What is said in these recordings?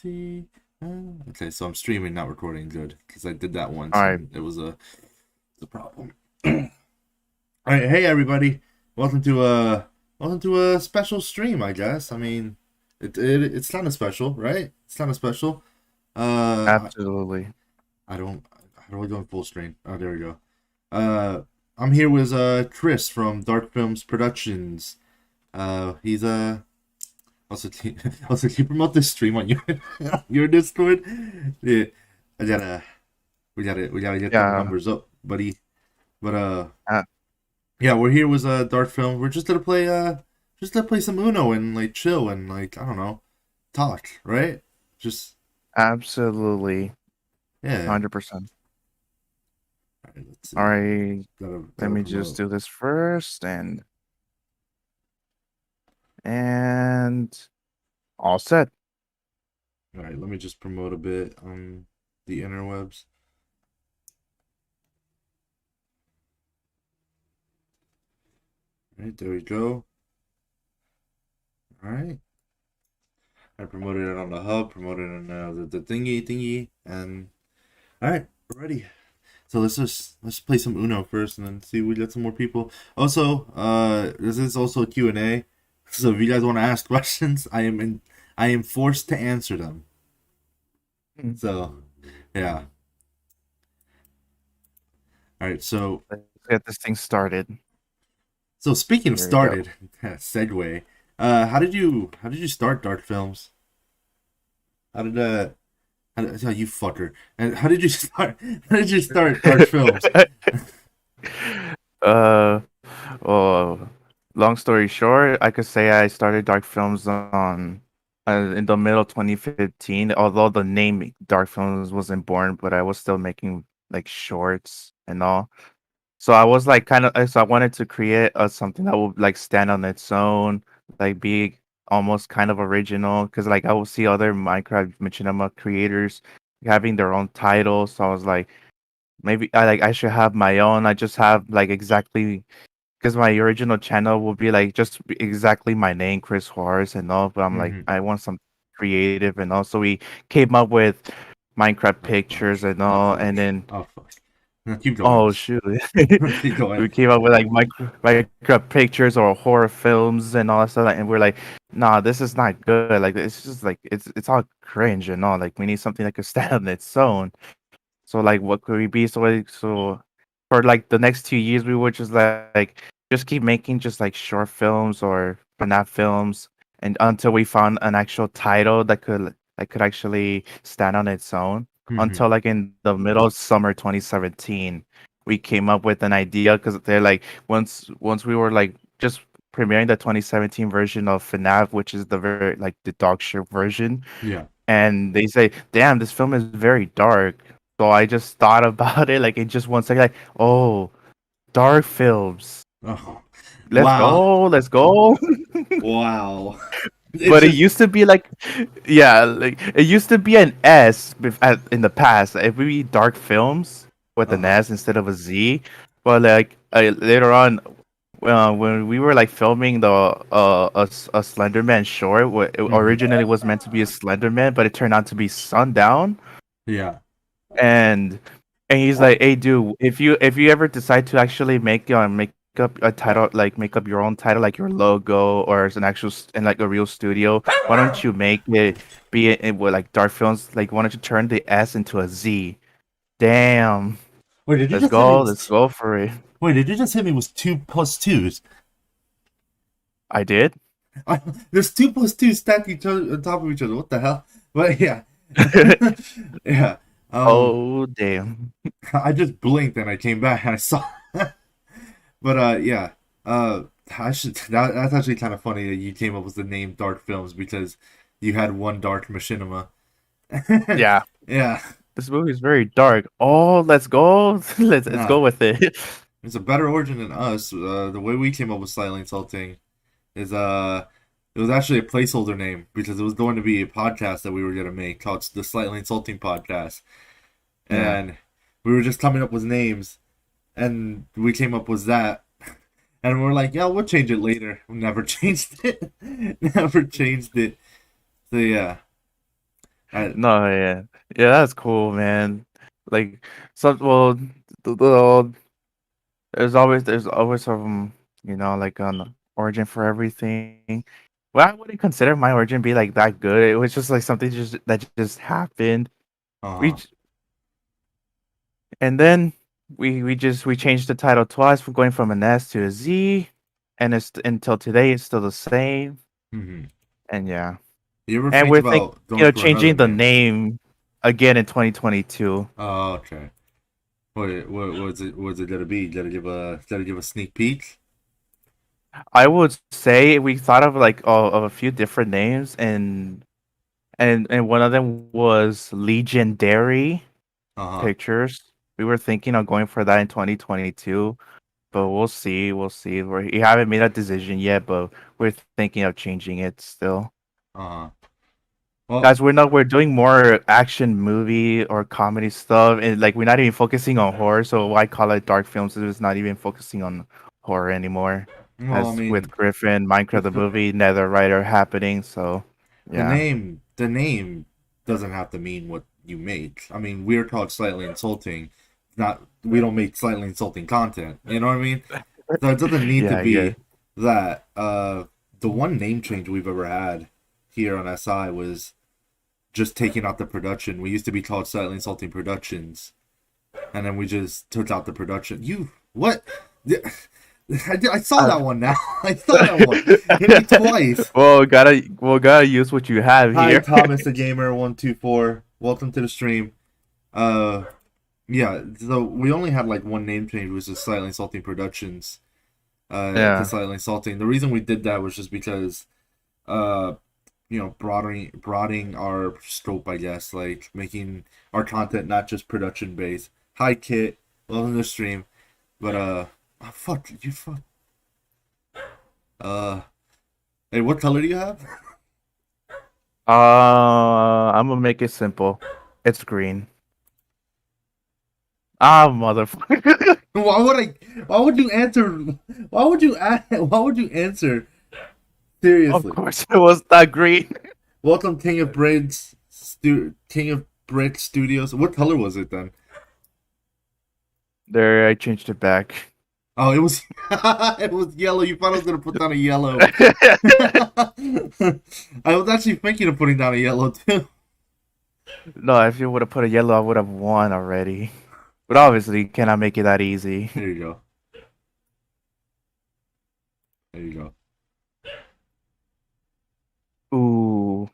see. Okay, so I'm streaming, not recording. Good, because I did that once All right. and it was a problem. All right, hey everybody, welcome to a special stream. I guess. I mean, it's kind of special, right? It's kind of special. Uh, Absolutely. I don't. How do I go in full screen? Oh, there we go. Uh, I'm here with Chris from DarkFilmzProductions. He's Also, also, can you promote this stream on your your Discord? Yeah, I gotta, we gotta get them Yeah. numbers up, buddy. But Uh, yeah, we're here with Dark Film. We're just gonna play some Uno and like chill and like I don't know, talk, right? Just Absolutely. yeah. 100%. All right, let's All see. right. Let Gotta me just promote. do this first and all set. All right, let me just promote a bit on the interwebs. All right, there we go. All right. I promoted it on the hub, promoted it on the thingy, and all right, we're ready. So let's play some Uno first, and then see if we get some more people. Also, this is also a Q&A, so if you guys want to ask questions, I am forced to answer them. Mm. So, yeah. All right, Let's get this thing started. so speaking of Here we go. started, segue. How did you start Dark Films? How did oh, you fucker. And how did you start? How did you start Dark Films? uh, well, long story short, I could say I started Dark Films on in the middle of 2015. Although the name Dark Films wasn't born, but I was still making like shorts and all. So I was like kind of so I wanted to create something that would like stand on its own, like be almost kind of original. Because like I will see other Minecraft Machinima creators having their own titles. So I was like, maybe I should have my own. I just have like exactly because my original channel will be like just exactly my name, Chris Juarez and all. But I'm like, Mm-hmm. I want some creative and also we came up with Minecraft Oh fuck. pictures and Oh all, fuck. and then Oh fuck. Now keep going. oh shoot. Keep going. We came up with like Minecraft pictures or horror films and all that stuff, and we're like, nah, this is not good. Like it's just like it's all cringe and all. Like we need something that could stand on its own. So like what could we be? So for like the next 2 years we would just like just keep making just like short films or FNAF films and until we found an actual title that could actually stand on its own. Mm-hmm. Until like in the middle of summer 2017, we came up with an idea because they're like once we were like just premiering the 2017 version of FNAF, which is the very like the dog shit version, Yeah. and they say, "Damn, this film is very dark." So I just thought about it like in just one second, like, "Oh, dark films. Oh. Let's Wow. go, let's go." Wow. It's But it just used to be like, yeah, like it used to be an in the past. If we dark films with an uh-huh. S instead of a Z, but like later on, when we were like filming the a Slenderman short, it Mm-hmm. originally was meant to be a Slenderman, but it turned out to be Sundown. Yeah. and and he's like, "Hey, dude, if you ever decide to actually make up a title, like make up your own title, like your logo or as an actual in like a real studio, why don't you make it be it with like Dark Films? Like, why don't you turn the S into a Z? Damn, Wait, did you just hit me with let's go for it." Wait, did you just hit me with two plus twos? I did. There's two plus two stacked each other on top of each other. What the hell? But yeah. Yeah. Um Oh, damn. I just blinked and I came back and I saw. But yeah, I should. That's actually kind of funny that you came up with the name Dark Films because you had one Dark Machinima. Yeah, Yeah, this movie is very dark. Oh, let's go. Let's nah, go with it. it's a better origin than us. The way we came up with Slightly Insulting is it was actually a placeholder name because it was going to be a podcast that we were gonna make called the Slightly Insulting Podcast, Yeah. and we were just coming up with names, and we came up with that. And we're like, yeah, we'll change it later. We never changed it. Never changed it. So yeah. I, No, yeah, yeah, that's cool, man. Like, so well, the there's always like an origin for everything. Well, I wouldn't consider my origin be like that good. It was just like something that just happened. We uh-huh. j- and then we changed the title twice from going from an S to a Z, and it's until today it's still the same. Hmm. And yeah, You ever and think we're thinking about going of for another changing the name? name again in 2022. Oh, okay. What was it? Was it gonna be? Gotta give a sneak peek? I would say we thought of like of a few different names, and one of them was Legendary Uh-huh. Pictures. We were thinking of going for that in 2022, but we'll see. We'll see. We haven't made a decision yet, but we're thinking of changing it still. Uh-huh. Well, Guys, we're doing more action movie or comedy stuff, and like we're not even focusing on horror. So why call it dark films? It's not even focusing on horror anymore. well, I As with mean, Griffin, Minecraft the the movie, Netherrider happening. So yeah. the name doesn't have to mean what you make. I mean, we're called slightly insulting. Not we don't make slightly insulting content. You know what I mean? So it doesn't need to Yeah, yeah. be that. The one name change we've ever had here on SI was just taking out the production. We used to be called Slightly Insulting Productions, and then we just took out the production. You what? I saw Uh, that one now. I saw that one. Hit me twice. well, gotta use what you have Hi, here. Thomas the Gamer 124. Welcome to the stream. Uh, yeah. So we only had like one name change, which is Slightly Insulting Productions. To Yeah. Slightly Insulting. The reason we did that was just because uh broadening our scope, I guess, like making our content not just production based. Hi Kit, welcome to the stream. But oh, fuck you, fuck. Uh, hey, what color do you have? I'm gonna make it simple. It's green. Ah, motherfucker. Why would I? Why would you answer? Why would you answer Of seriously? course, it was not green. Welcome, King of Brick Studios. What color was it then? There, I changed it back. Oh, it was it was yellow. You thought I was gonna put down a yellow. I was actually thinking of putting down a yellow too. No, if you would have put a yellow, I would have won already. But obviously, cannot make it that easy. There you go. There you go. Ooh,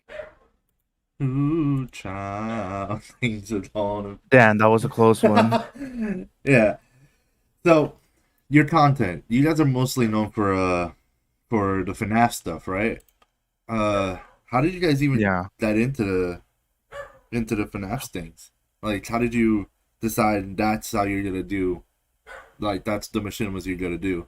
Ooh, child, things are gonna. damn, that was a close one. Yeah. So your content, you guys are mostly known for the FNAF stuff, right? Uh, how did you guys even Yeah. get into the FNAF things? Like, how did you decide that's how you're gonna do? Like, that's the Machinimas you're gonna do.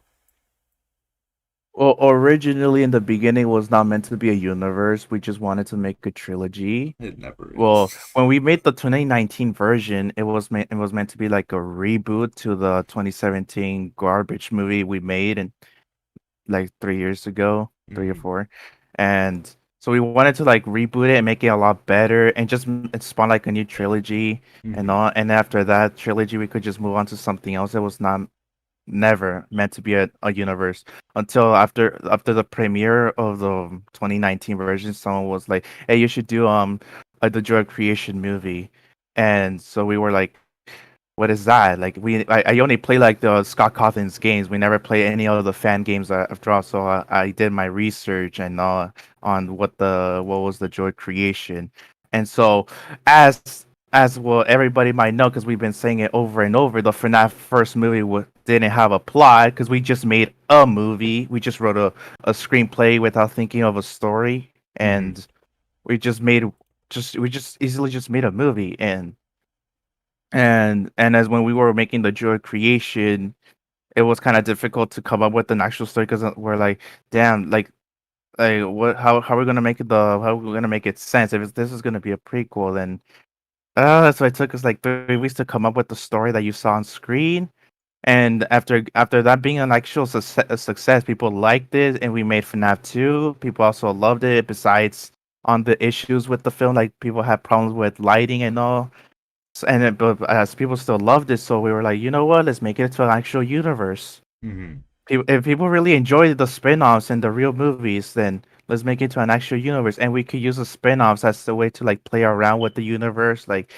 Well, originally in the beginning, it was not meant to be a universe. We just wanted to make a trilogy. It never Well, is. when we made the 2019 version, it was meant to be like a reboot to the 2017 garbage movie we made and like 3 years ago, three or Mm-hmm. four, and so we wanted to like reboot it and make it a lot better and just spawn like a new trilogy and Mm-hmm. all. And after that trilogy, we could just move on to something else that was not never meant to be a universe until after the premiere of the 2019 version. Someone was like, hey, you should do the drug creation movie. And so we were like, what is that? Like I only play like the Scott Cawthon's games. We never play any of the fan games after all. So I did my research and on what was the joy creation. And so as well everybody might know because we've been saying it over and over, the FNAF first movie didn't have a plot because we just made a movie. We just wrote a screenplay without thinking of a story, Mm-hmm. and we just made we just easily just made a movie. And as when we were making the joy creation, it was kind of difficult to come up with an actual story because we're like, damn, like what? How are we gonna make it how are we gonna make it sense if this is gonna be a prequel? Then so it took us like 3 weeks to come up with the story that you saw on screen. And after that being an actual success, people liked it, and we made FNAF 2. People also loved it. Besides on the issues with the film. Like people had problems with lighting and all. But as people still loved it, so we were like, you know what? Let's make it to an actual universe. Mm-hmm. If people really enjoy the spin-offs and the real movies, then let's make it to an actual universe. And we could use the spin-offs as the way to like play around with the universe, like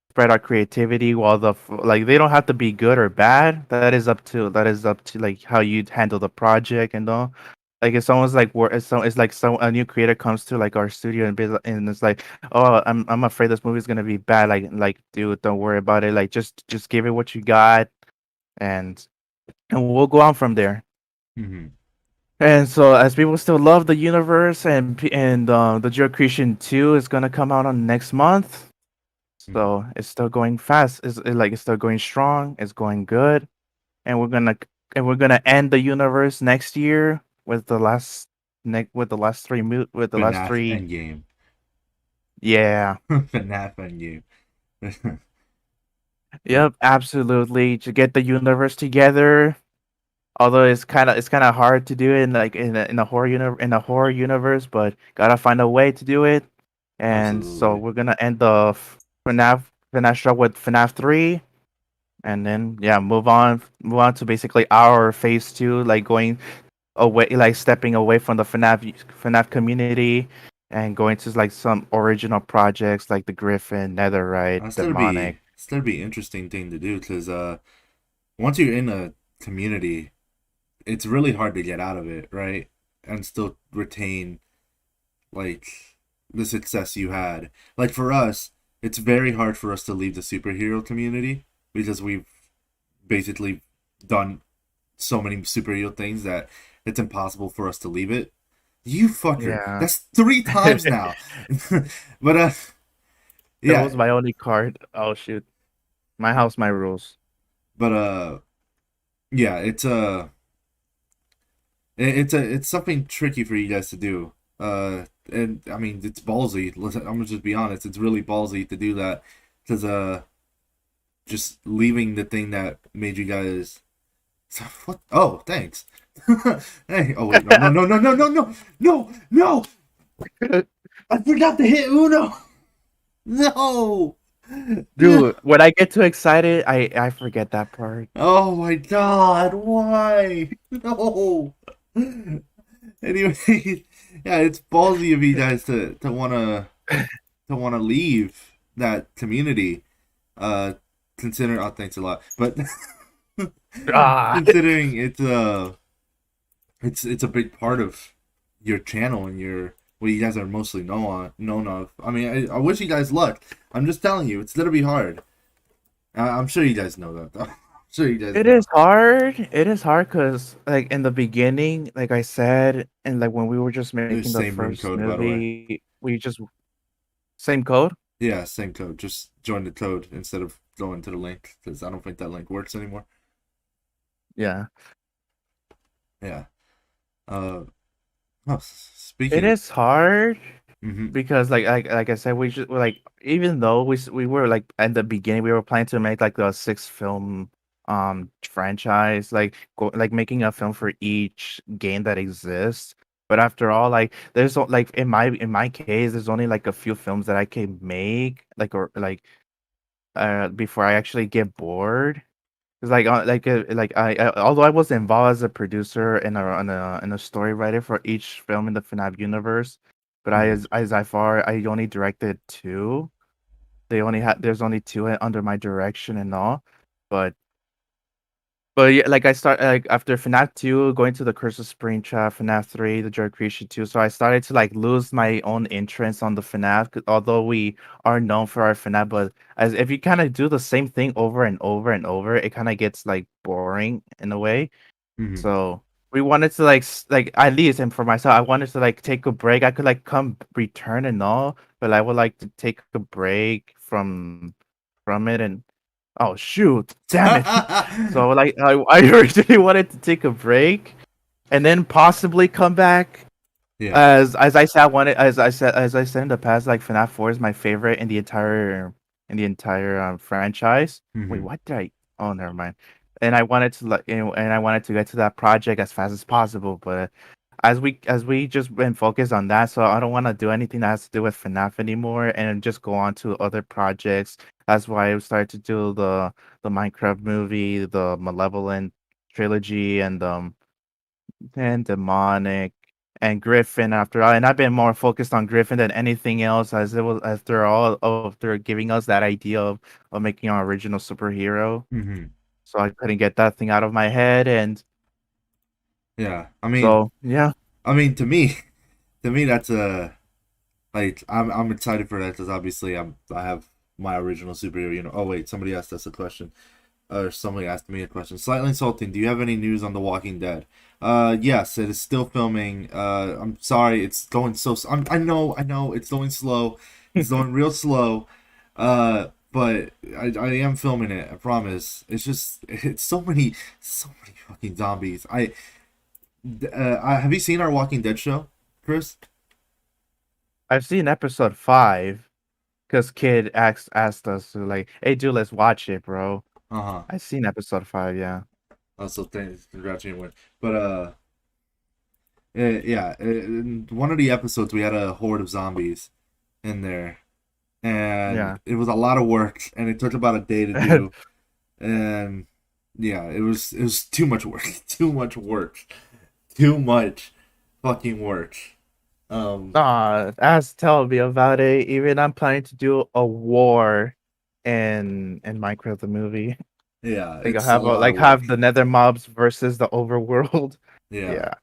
spread our creativity while like they don't have to be good or bad. That is up to like how you handle the project and all. Like if someone's like it's like some a new creator comes to like our studio and it's like, oh, I'm afraid this movie's gonna be bad. Like dude, don't worry about it. Like just give it what you got, and we'll go on from there. Mm-hmm. And so, as people still love the universe, and the Joy Creation 2 is gonna come out on next month, Mm-hmm. so it's still going fast. It's still going strong. It's going good, and we're gonna end the universe next year with the last with the last FNAF three. Endgame. Yeah. FNAF Endgame. Yeah. Yep. Absolutely. To get the universe together. Although it's kind of hard to do it in like in a horror universe, but gotta find a way to do it. And so Absolutely. we're gonna end the FNAF show with FNAF 3, and then yeah, move on to basically our phase 2, like going away, like stepping away from the FNAF community, and going to like some original projects like the Griffin, Netherite, Demonic. That'd be interesting thing to do because once you're in a community, it's really hard to get out of it, right? And still retain like the success you had. Like for us, it's very hard for us to leave the superhero community because we've basically done so many superhero things that it's impossible for us to leave it. You fucker. Yeah. That's three times now. But That yeah, was my only card. Oh shoot. My house, my rules. but yeah, it's something tricky for you guys to do. And I mean, it's ballsy. Listen, I'm gonna just be honest. It's really ballsy to do that because just leaving the thing that made you guys. What? Oh, thanks. Hey. Oh wait, no! I forgot to hit Uno. No. Dude, when I get too excited, I forget that part. Oh my God! Why? No. Anyway, yeah, it's ballsy of you guys to wanna leave that community. Uh, consider oh thanks a lot, but Ah. considering it's a big part of your channel and your what you guys are mostly known of. I mean, I wish you guys luck. I'm just telling you, it's gonna be hard. I'm sure you guys know that though. I'm sure you guys It know. is hard. It is hard because, like, in the beginning, like I said, and like when we were just It's making the same room first code, by the way. movie, we just same code. Yeah, same code. Just join the code instead of going to the link because I don't think that link works anymore. Yeah, Yeah. Oh, it speaking of. is hard Mm-hmm. because, like I said, like even though we were like at the beginning, we were planning to make like a 6 film franchise, like making a film for each game that exists. But after all, like like in my case, there's only like a few films that I can make, like or like before I actually get bored. It's although I was involved as a producer and a story writer for each film in the FNAF universe, but I Mm-hmm. as I far I only directed two. There's only two under my direction and all, but yeah, like I start like after FNAF 2, going to the Curse of Springtrap, FNAF 3, the Joy Creation 2. So I started to like lose my own interest on the FNAF, although we are known for our FNAF, but as if you kind of do the same thing over and over and over, it kind of gets like boring in a way. Mm-hmm. So we wanted to like at least, and for myself, I wanted to like take a break. I could like come return and all, but I would like to take a break from it. And oh shoot, damn it. So like I originally wanted to take a break and then possibly come back. Yeah. As I said in the past, like FNAF 4 is my favorite in the entire franchise. Wait, Mm-hmm. what did I? Oh, never mind. And I wanted to get to that project as fast as possible, but as we just been focused on that, so I don't want to do anything that has to do with FNAF anymore, and just go on to other projects. That's why I started to do the Minecraft movie, the Malevolent trilogy, and Demonic and Griffin after all. And I've been more focused on Griffin than anything else, as it was after giving us that idea of making our original superhero. Hmm. So I couldn't get that thing out of my head, and Yeah, so yeah. to me, that's a like I'm excited for that because obviously I have my original superhero. Oh wait, somebody asked us a question. Or somebody asked me a question. Slightly insulting. Do you have any news on The Walking Dead? Yes, it is still filming. I'm sorry, it's going so. I know, it's going slow. It's going real slow. But I am filming it. I promise. It's just it's so many fucking zombies. Have you seen our Walking Dead show, Chris? I've seen episode 5 because Kid asked us to like, hey dude, let's watch it, bro. Uh huh. I've seen episode 5, yeah. So thanks, congrats on your win. But yeah, in one of the episodes we had a horde of zombies in there, and Yeah. it was a lot of work, and it took about a day to do, and yeah, it was too much work, too much work, too much fucking work. Um, Ask tell me about it. Even I'm planning to do a war in Minecraft the movie. yeah, Like I it's a have lot of work. have the Nether mobs versus the overworld. Yeah, Yeah.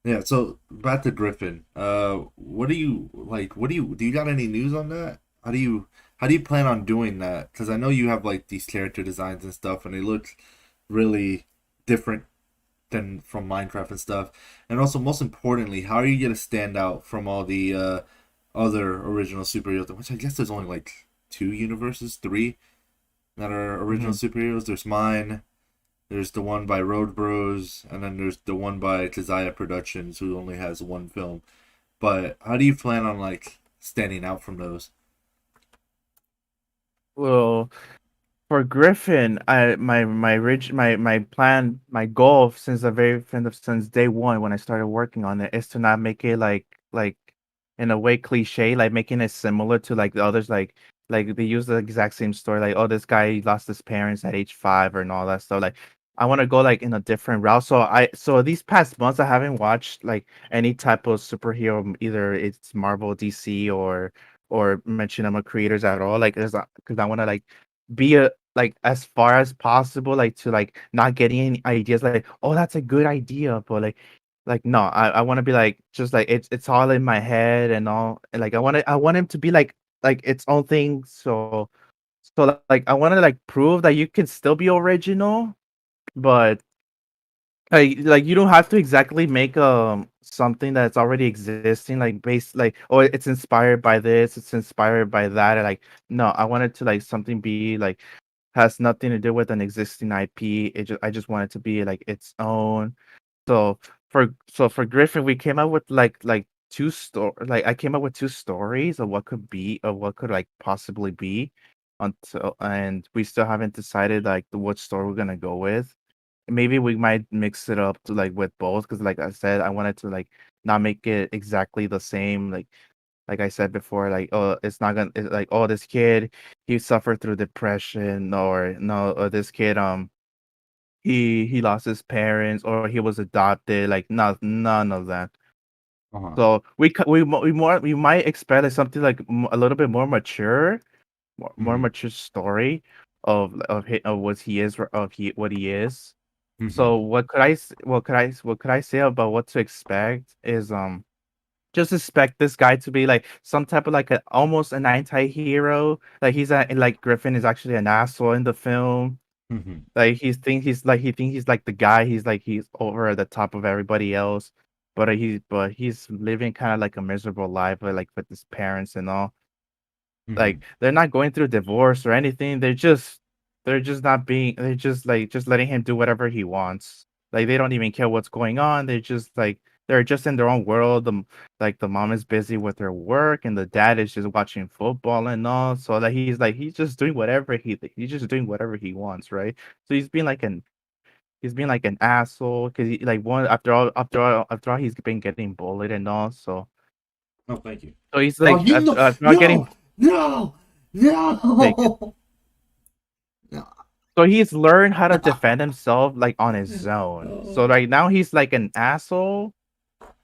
yeah. So back to Griffin. What do you like? Do you got any news on that? How do you plan on doing that? Because I know you have like these character designs and stuff, and they look really different than from Minecraft and stuff. And also, most importantly, how are you gonna stand out from all the other original superheroes? Which I guess there's only like two universes, three that are original Mhm. superheroes. There's mine. There's the one by Road Bros, and then there's the one by JoyfulDemon Productions, who only has one film. But how do you plan on like standing out from those? Well, for Griffin, my plan, my goal since the very since day one when I started working on it is to not make it like in a way cliche, like making it similar to like the others, like they use the exact same story, like oh this guy lost his parents at age 5 and all that stuff. Like I want to go like in a different route. So these past months I haven't watched like any type of superhero, either it's Marvel, DC, or Machinima creators at all. Like there's because I want to like be a like as far as possible, like to like not getting any ideas like, oh, that's a good idea, but like no, I want to be like just like it's all in my head and all, and like I want him to be like its own thing. So like I want to like prove that you can still be original, but like you don't have to exactly make something that's already existing, like based like oh it's inspired by this, it's inspired by that. And, like no, I wanted to like something be like has nothing to do with an existing IP. I just want it to be like its own. So for Griffin, we came up with like I came up with two stories of what could be of what could like possibly be until, and we still haven't decided like what story we're gonna go with. Maybe we might mix it up to like with both because like I said, I wanted to like not make it exactly the same. Like I said before, like oh, it's not gonna it's like oh this kid he suffered through depression, or no, or this kid he lost his parents, or he was adopted. Like none of that. Uh huh. So we might expect like something like a little bit more mature, more Mm-hmm. mature story of what he is what he is. Mm-hmm. So what could I say about what to expect is just expect this guy to be like some type of like a almost an anti-hero. Like like Griffin is actually an asshole in the film. Mm-hmm. Like he think he's like the guy. He's like he's over at the top of everybody else, but he's living kind of like a miserable life, like with his parents and all. Mm-hmm. Like they're not going through divorce or anything. They're just not being. They're just like just letting him do whatever he wants. Like they don't even care what's going on. They're just in their own world. Like the mom is busy with her work and the dad is just watching football and all. So he's just doing whatever he's just doing whatever he wants, right? So he's being like an asshole because he like one after all he's been getting bullied and all. Oh, thank you. So he's Oh, like you know, after all no, getting no, like no, no. so he's learned how to defend himself like on his own. So Oh. like now he's like an asshole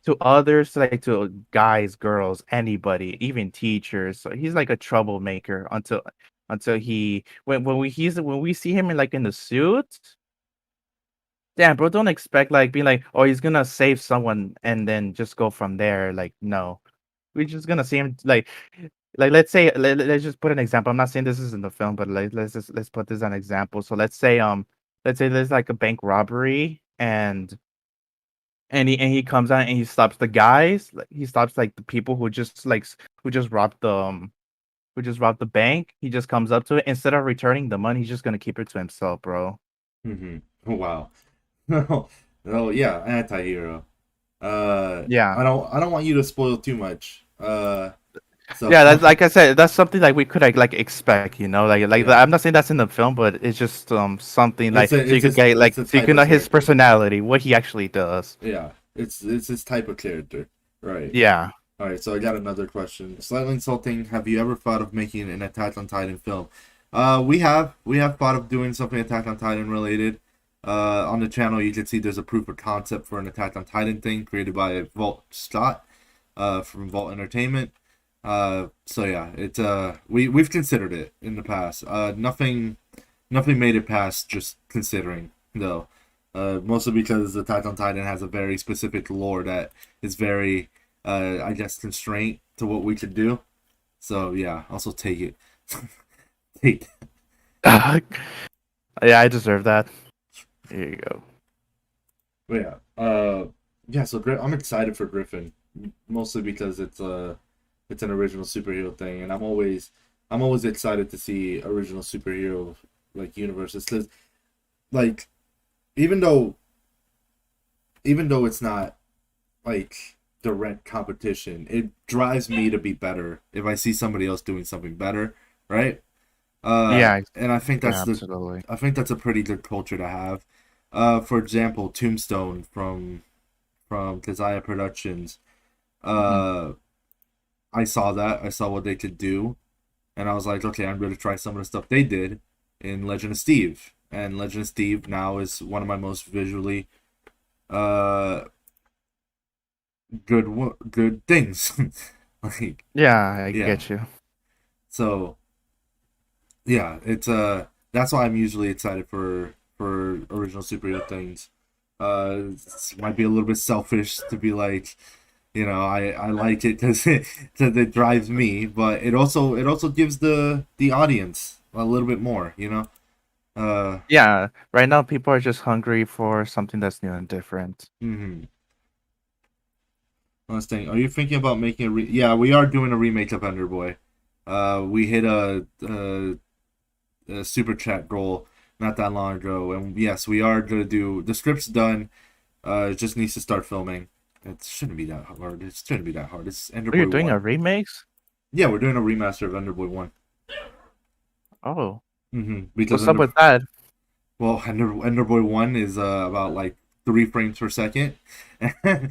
to others, like to guys, girls, anybody, even teachers. So he's like a troublemaker until he when we see him in like in the suit. Damn, bro, don't expect like being like, oh, he's gonna save someone and then just go from there. Like, no, we're just gonna see him like let's say let's just put an example. I'm not saying this is in the film, but like let's put this as an example. So let's say there's like a bank robbery and he comes out and he stops the guys. Like he stops like the people who just who just robbed who just robbed the bank. He just comes up to it instead of returning the money. He's just gonna keep it to himself, bro. Mm-hmm. Wow. No, no, yeah, anti-hero. Yeah. I don't want you to spoil too much. So Yeah, that's like I said, that's something like we could like expect, yeah, I'm not saying that's in the film, but it's just something like so you could get it's like a so you type can of know his character. personality, what he actually does. Yeah, it's his type of character, right? Yeah. All right, so I got another question. Slightly insulting. Have you ever thought of making an Attack on Titan film? We have thought of doing something Attack on Titan related. On the channel, you can see there's a proof of concept for an Attack on Titan thing created by Vault Scott, from Vault Entertainment. So yeah, it's we've considered it in the past. Nothing made it past just considering though. Mostly because Attack on Titan has a very specific lore that is very I guess constraint to what we could do. So yeah, also take it. Take. Yeah, I deserve that. Here you go. But yeah. Yeah, so I'm excited for Griffin. Mostly because it's an original superhero thing, and I'm always excited to see original superhero like universes because like even though even though it's not like direct competition, it drives me to be better if I see somebody else doing something better, right? Yeah, And yeah, absolutely. I think that's a pretty good culture to have. For example, Tombstone from Keziah Productions. Hmm. Uh, I saw that. I saw what they could do, and I was like, okay, I'm going to try some of the stuff they did in Legend of Steve. And Legend of Steve now is one of my most visually uh good things. Like Yeah, I yeah. get you. So yeah, it's that's why I'm usually excited for original superhero things. It might be a little bit selfish to be like, I like it because it drives me, but it also gives the audience a little bit more, Uh, Yeah, right now people are just hungry for something that's new and different. hmm Last thing, are you thinking about making Yeah, we are doing a remake of Underboy. We hit a super chat goal not that long ago, and yes, we are gonna do the script's done. It just needs to start filming. It shouldn't be that hard. It shouldn't be that hard. It's Oh, you're Enderboy doing a 1. remakes? Yeah, we're doing a remaster of Enderboy 1. Oh, Because what's up with that? Enderboy 1 is about like 3 frames per second and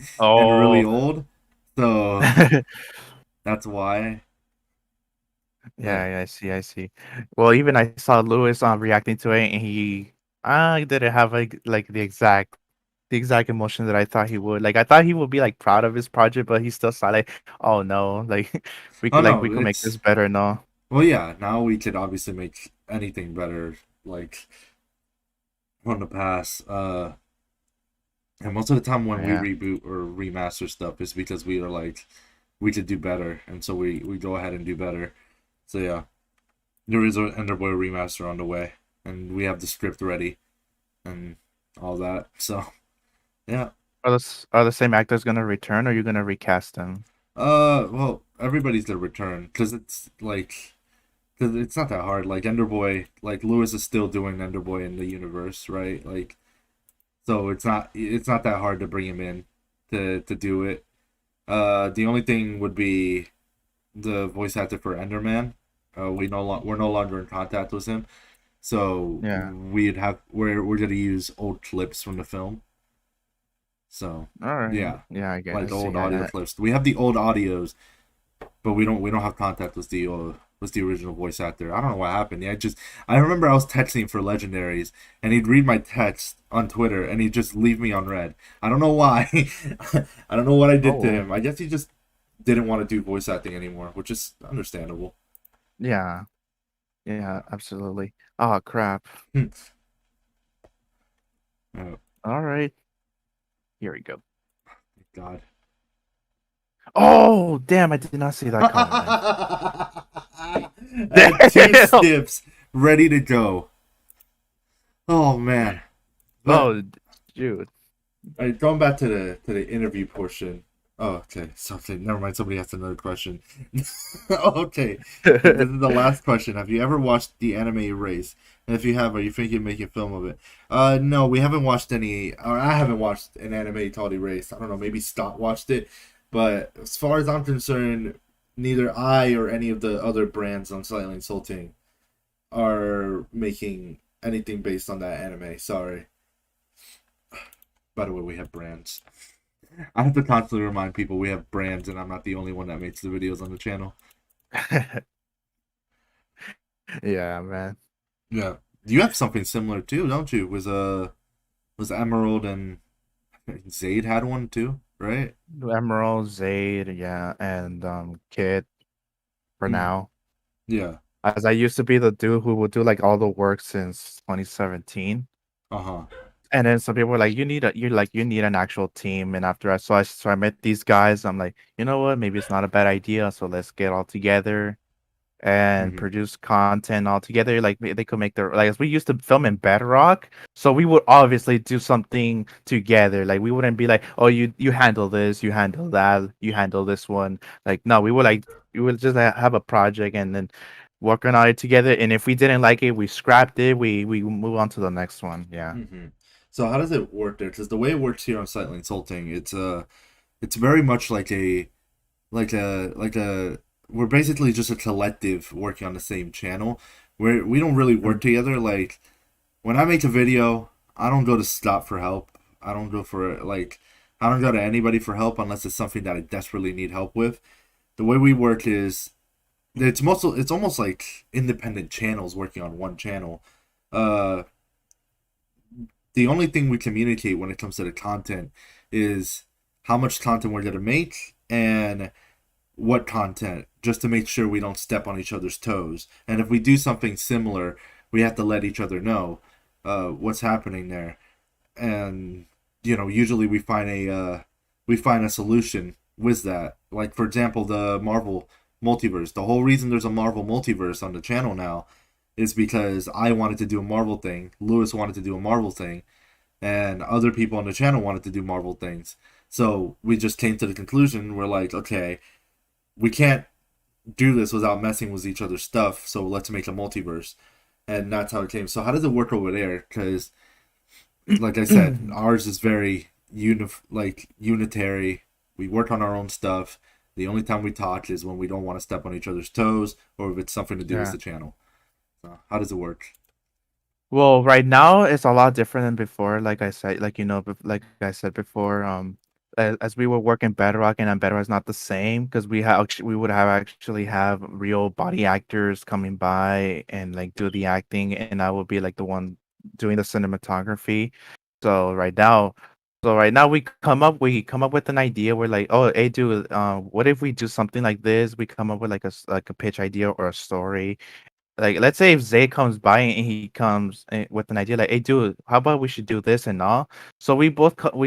really Oh, old. So that's why. Yeah. yeah, I see, I see. Well, even I saw Lewis reacting to it, and he didn't have like the exact emotion that I thought he would. Like I thought he would be like proud of his project, but he still saw like, oh no, like Oh we no, could make it's this better. No, well yeah, now we could obviously make anything better like from the past. And most of the time when we yeah. reboot or remaster stuff is because we are like we could do better, and so we go ahead and do better. So yeah, there is an Enderboy remaster on the way, and we have the script ready and all that. So yeah, Are the same actors gonna return, or are you gonna recast them? well, everybody's gonna return because it's not that hard. Like Enderboy, like Lewis is still doing Enderboy in the universe, right? Like so it's not that hard to bring him in to do it. The only thing would be the voice actor for Enderman. We're no longer in contact with him. So Yeah. we're gonna use old clips from the film. So All right. yeah, Yeah, I like guess. old Yeah. audio clips. We have the old audios, but we don't have contact with the original voice actor. I don't know what happened. Yeah, I remember I was texting for legendaries, and he'd read my text on Twitter, and he'd just leave me on red. I don't know why. I don't know what I did to Oh. him. I guess he just didn't want to do voice acting anymore, which is understandable. Yeah. Yeah, absolutely. Oh crap. Oh, All right. Here we go. God. Oh, damn, I did not see that coming. I had two Damn. skips ready to go. Oh man. But Oh, dude. all right, going back to the interview portion. Oh, okay. Something. Never mind. Somebody asked another question. Okay. This is the last question. Have you ever watched the anime Erase? And if you have, are you thinking of making a film of it? No, we haven't watched any. Or I haven't watched an anime called Erase. I don't know. Maybe Scott watched it, but as far as I'm concerned, neither I or any of the other brands on Slightly Insulting are making anything based on that anime. Sorry. By the way, we have brands. I have to constantly remind people we have brands, and I'm not the only one that makes the videos on the channel. Yeah, man. Yeah, you have something similar too, don't you? Was Emerald and Zayd had one too, right? Emerald, Zayd, yeah, and Kid for Hmm. now. Yeah. As I used to be the dude who would do like all the work since 2017. Uh huh. And then some people were like, you need an actual team. And after I met these guys, I'm like, you know what? Maybe it's not a bad idea. So let's get all together and Hmm. produce content all together. Like they could make their like as we used to film in Bedrock, so we would obviously do something together. Like we wouldn't be like, oh, you handle this, you handle that, you handle this one. Like no, we would just have a project and then working on it together. And if we didn't like it, we scrapped it. We move on to the next one. Yeah. Hmm. So how does it work there? Because the way it works here on Slightly Insulting, it's very much like a we're basically just a collective working on the same channel where we don't really work together. Like when I make a video, I don't go to Scott for help. I don't go for like I don't go to anybody for help unless it's something that I desperately need help with. The way we work is it's almost like independent channels working on one channel. Uh the only thing we communicate when it comes to the content is how much content we're gonna make and what content, just to make sure we don't step on each other's toes. And if we do something similar, we have to let each other know what's happening there. And usually we find a solution with that. Like for example, the Marvel multiverse. The whole reason there's a Marvel multiverse on the channel now is because I wanted to do a Marvel thing, Lewis wanted to do a Marvel thing, and other people on the channel wanted to do Marvel things. So we just came to the conclusion, we're like, okay, we can't do this without messing with each other's stuff, so let's make a multiverse. And that's how it came. So how does it work over there? Because like I said, ours is very unitary. We work on our own stuff. The only time we talk is when we don't want to step on each other's toes or if it's something to do with Yeah. the channel. So how does it work? Well, right now it's a lot different than before. Like I said, like like I said before, as we were working Bedrock and Bedrock is not the same because we would have actually have real body actors coming by and like do the acting, and I would be like the one doing the cinematography. So right now, we come up with an idea. We're like, oh, hey, dude, what if we do something like this? We come up with like like a pitch idea or a story, like, let's say if Zay comes by and he comes with an idea like, "Hey, dude, how about we should do this and all?" So we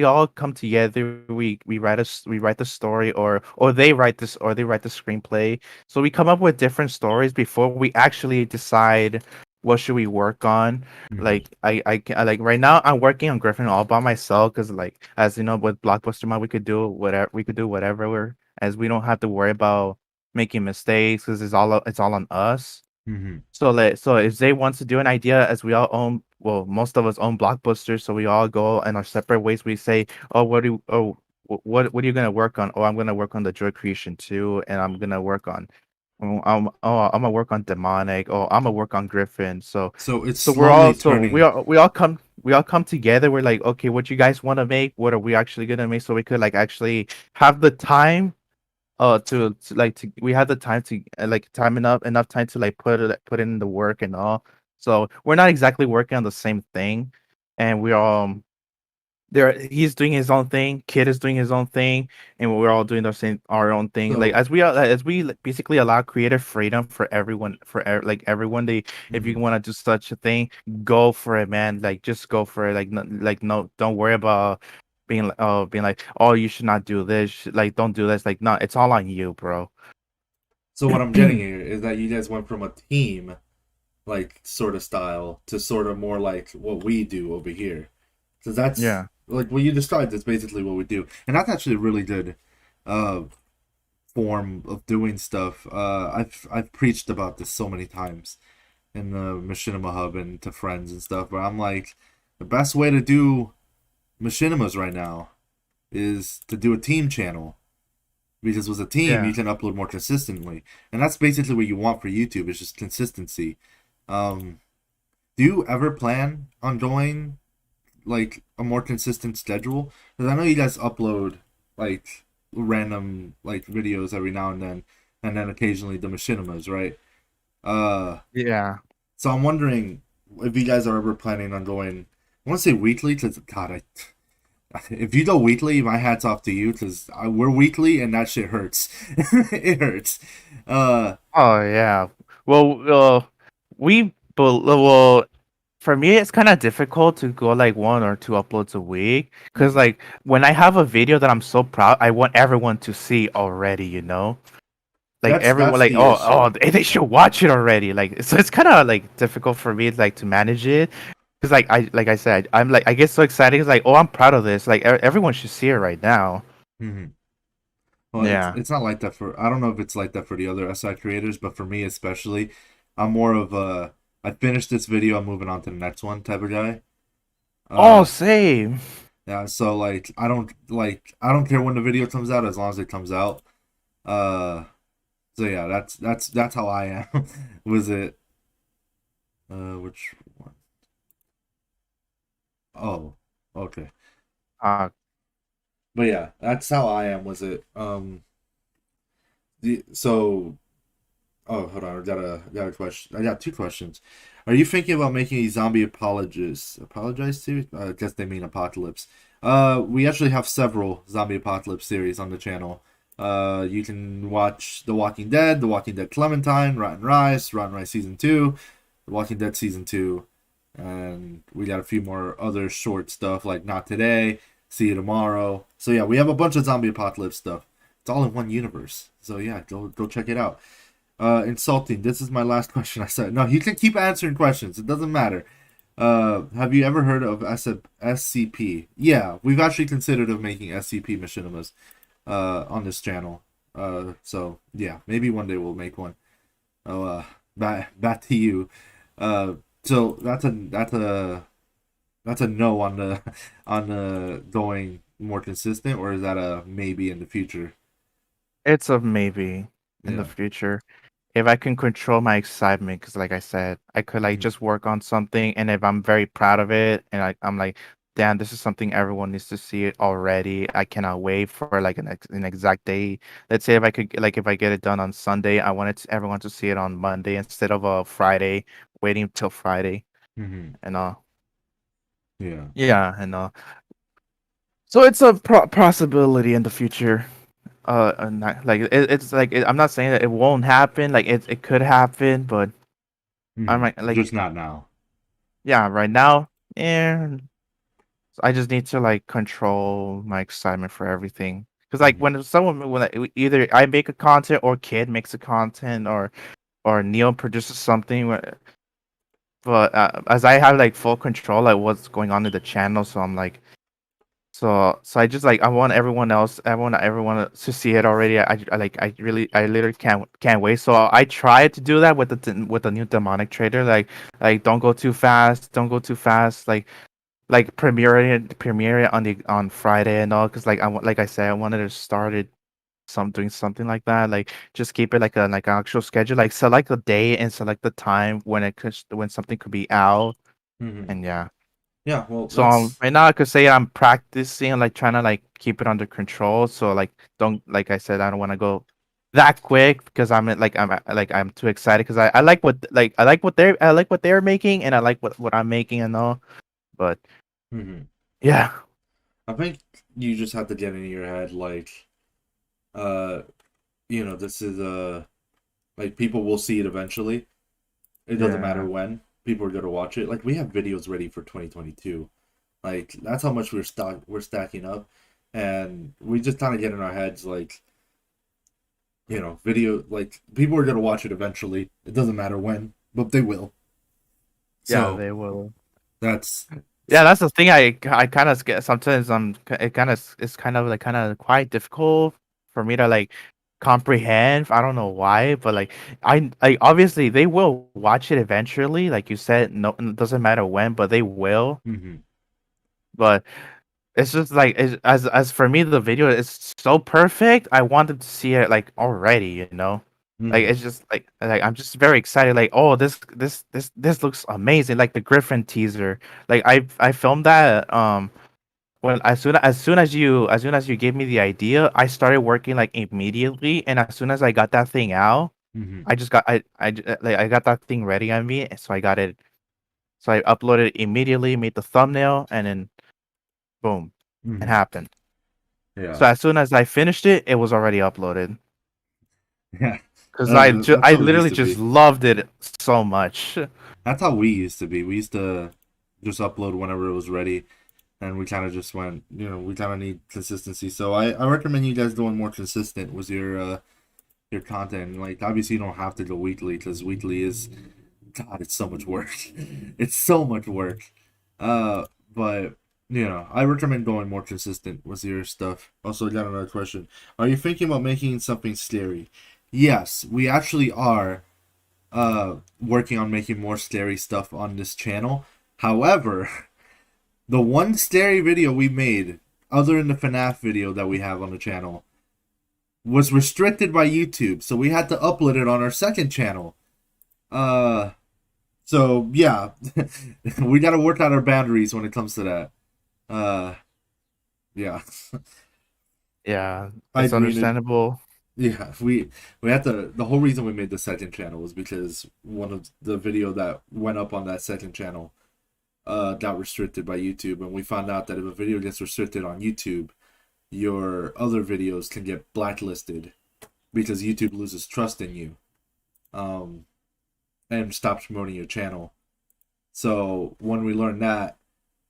all come together. We write the story, or they write this, or they write the screenplay. So we come up with different stories before we actually decide what should we work on. Mm-hmm. Like like right now I'm working on Griffin all by myself because like as you know with Blockbuster Mod we could do whatever as we don't have to worry about making mistakes because it's all on us. Mm-hmm. So if Zay wants to do an idea, as we all own, well, most of us own Blockbuster, so we all go in our separate ways. We say, oh, what are you gonna work on? Oh, I'm gonna work on the Joy Creation too, and I'm gonna work on I'm gonna work on demonic. Oh, I'm gonna work on Griffin. So, So it's so slowly we turning. all we all come together. We're like, okay, what you guys want to make? What are we actually gonna make? So we could like actually have the time. We had the time to like time enough time to like put in the work and all. So we're not exactly working on the same thing, and we there he's doing his own thing, kid is doing his own thing, and we're all doing our own thing, like So as we like, basically allow creative freedom for everyone, like everyone, they if you mhm. want to do such a thing, go for it, man, like just go for it, like no, don't worry about being like, oh, you should not do this, like don't do this, like no, it's all on you, bro. So what I'm getting here is that you guys went from a team like sort of style to sort of more like what we do over here. Because that's Yeah, like what you described is basically what we do, and that's actually a really good uh form of doing stuff. I've preached about this so many times in the Machinima Hub and to friends and stuff. But I'm like, the best way to do Machinimas right now is to do a team channel because with a team you yeah. can upload more consistently, and that's basically what you want for YouTube is just consistency. Um, do you ever plan on doing like a more consistent schedule? Because I know you guys upload like random like videos every now and then occasionally the machinimas, right? Uh, Yeah. so I'm wondering if you guys are ever planning on going. I want to say weekly because God, if you go weekly, my hat's off to you because we're weekly and that shit hurts. It hurts. Uh, Oh yeah. Well, well, for me, it's kind of difficult to go like one or two uploads a week because mhm. like when I have a video that I'm so proud, I want everyone to see already, like everyone That's like, the oh, issue. they should watch it already. Like so it's kind of like difficult for me like to manage it because like I said, I'm like I get so excited. It's like, oh, I'm proud of this. Like everyone should see it right now. Mhm. Well, Yeah. it's not like that for I don't know if it's like that for the other SI creators, but for me especially, I'm more of a I finished this video, I'm moving on to the next one type of guy. Oh, Uh same. yeah, so I don't care when the video comes out as long as it comes out. Uh so yeah, that's how I am. Was it which one? Oh, okay. Uh, But yeah, that's how I am. Was it so oh, hold on. I got a question. I got two questions. Are you thinking about making a zombie apologist? Apologize to? I guess they mean apocalypse. We actually have several zombie apocalypse series on the channel. You can watch The Walking Dead, The Walking Dead Clementine, Rotten Rice season two, The Walking Dead season two, and we got a few more other short stuff like Not Today, See You Tomorrow. So yeah, we have a bunch of zombie apocalypse stuff. It's all in one universe. So yeah, go check it out. Insulting. This is my last question. I said no. You can keep answering questions. It doesn't matter. Have you ever heard of SCP? Yeah, we've actually considered of making SCP machinimas on this channel. So yeah, maybe one day we'll make one. Oh, back to you. Uh, so that's a no on the on the going more consistent, or is that a maybe in the future? it's a maybe in the Yeah. future. If I can control my excitement, because like I said, I could like Mm-hmm. just work on something, and if I'm very proud of it, and I'm like, damn, this is something everyone needs to see it already. I cannot wait for like an exact day. Let's say if I could like if I get it done on Sunday, I wanted everyone to see it on Monday instead of a Friday, waiting till Friday Mm-hmm. and all. Yeah. Yeah, and so it's a possibility in the future. Not, like it's like I'm not saying that it won't happen. Like it could happen, but I'm like Just not now. yeah, right now, yeah. I just need to like control my excitement for everything. Cause like Mm-hmm. either I make a content or kid makes a content or Neil produces something, but as I have like full control like what's going on in the channel, so I'm like so I just like I want everyone to see it already. I literally can't wait. So I tried to do that with with the new demonic trader. Like don't go too fast. Like premiere it on the on Friday and all. Cause like like I said, I wanted to doing something like that. Like just keep it like an actual schedule. Like select a day and select the time when when something could be out. Hmm. And yeah. Yeah, well, So that's. right now I could say I'm practicing like trying to like keep it under control. So like don't like I said I don't want to go that quick because I'm too excited because I like I like what they're making and I like what I'm making and all. But Hmm. yeah, I think you just have to get in your head, like, uh, this is like people will see it eventually. It doesn't matter yeah, when. People are gonna watch it. Like we have videos ready for 2022. Like that's how much we're stacking up, and we just kind of get in our heads like video like people are gonna watch it eventually. It doesn't matter when, but they will. yeah, So they will. that's. Yeah, that's the thing. I kind of get sometimes. It kind of it's kind of quite difficult for me to like comprehend. I don't know why, but like I obviously they will watch it eventually. Like you said, no, it doesn't matter when, but they will. Hmm. But it's just like as for me, the video is so perfect. I wanted to see it like already. Like Hmm. it's just like I'm just very excited. Like oh, this looks amazing. Like the Griffin teaser. Like I filmed that when as soon as you gave me the idea, I started working like immediately. And as soon as I got that thing out, Hmm. I just got like I got that thing ready on me. So I got it. So I uploaded it immediately, made the thumbnail, and then boom, it Hmm. happened. Yeah. So as soon as I finished it, it was already uploaded. Yeah. Cause That's I how it used literally to just be. loved it so much. That's how we used to be. We used to just upload whenever it was ready, and we kind of just went, we kind of need consistency. So I recommend you guys doing more consistent with your content. Like obviously you don't have to go weekly because weekly is, God, it's so much work. It's so much work. But I recommend going more consistent with your stuff. Also, I got another question. Are you thinking about making something scary? Yes, we actually are working on making more scary stuff on this channel. However, the one scary video we made, other than the FNAF video that we have on the channel, was restricted by YouTube, so we had to upload it on our second channel. Uh, so yeah, we got to work out our boundaries when it comes to that. Uh, yeah, Yeah, I it's mean it. understandable. Yeah, we had to. The whole reason we made the second channel was because one of the video that went up on that second channel got restricted by YouTube, and we found out that if a video gets restricted on YouTube, your other videos can get blacklisted because YouTube loses trust in you, um, and stops promoting your channel. So when we learned that,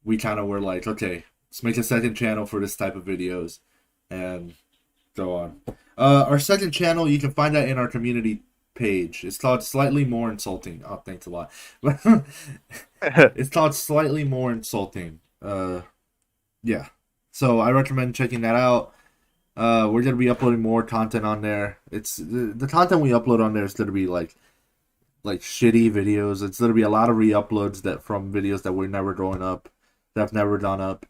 we kind of were like, okay, let's make a second channel for this type of videos, and go on. Our second channel, you can find that in our community page. It's called Slightly More Insulting. Oh, thanks a lot. It's called Slightly More Insulting. Yeah. So I recommend checking that out. We're gonna be uploading more content on there. It's the content we upload on there is gonna be like shitty videos. It's gonna be a lot of re-uploads that from videos that we're never going up, that have never gone up.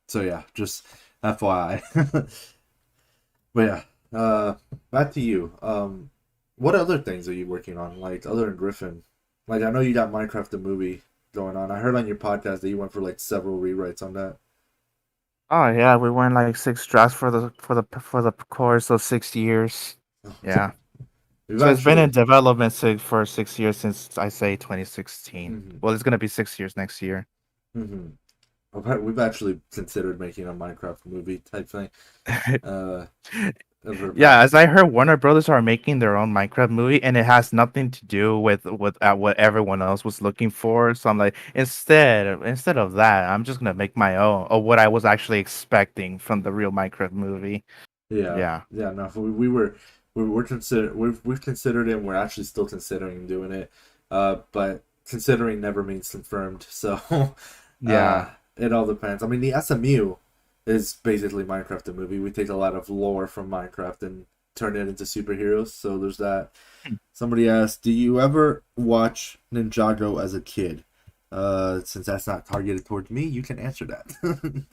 So yeah, just FYI. But yeah, back to you. What other things are you working on? Like other than Griffin, like I know you got Minecraft the movie going on. I heard on your podcast that you went for like several rewrites on that. Oh yeah, we went like 6 drafts for the course of 6 years. Yeah. We've So it's been in actually. development for 6 years since I say 2016. Hmm. Well, it's gonna be 6 years next year. Hmm. We've actually considered making a Minecraft movie type thing. Uh, over Yeah, past. as I heard, Warner Brothers are making their own Minecraft movie, and it has nothing to do with what everyone else was looking for. So I'm like, instead of that, I'm just gonna make my own, or what I was actually expecting from the real Minecraft movie. Yeah, Yeah, yeah. No, we're consider we've considered it. And we're actually still considering doing it. But considering never means confirmed. So, uh, yeah. it all depends. I mean, the SMU is basically Minecraft the movie. We take a lot of lore from Minecraft and turn it into superheroes. So there's that. Somebody asked, "Do you ever watch Ninjago as a kid?" Since that's not targeted towards me, you can answer that.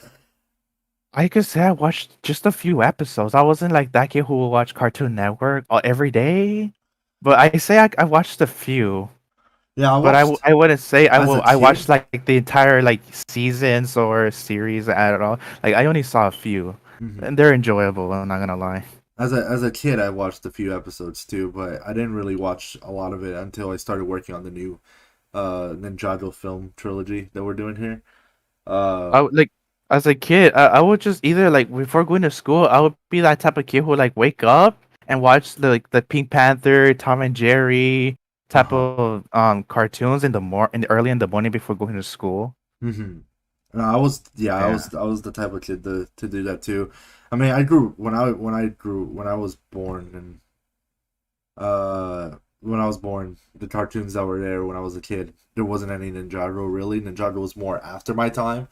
I could say I watched just a few episodes. I wasn't like that kid who will watch Cartoon Network every day, but I say I watched a few. Yeah, I But watched I wouldn't say as a I watched kid. like the entire like seasons or series at all. Like I only saw a few, Mhm. and they're enjoyable. I'm not gonna lie. As a kid, I watched a few episodes too, but I didn't really watch a lot of it until I started working on the new Ninjago film trilogy that we're doing here. Uh, Like as a kid, I would just either like before going to school, I would be that type of kid who would like wake up and watch the Pink Panther, Tom and Jerry type uh-huh. of cartoons in the early in the morning before going to school. Mm-hmm. No, I was yeah, Yeah. I was the type of kid to do that too. I mean, I grew when I was born and when I was born, the cartoons that were there when I was a kid, there wasn't any Ninjago really. Ninjago was more after my time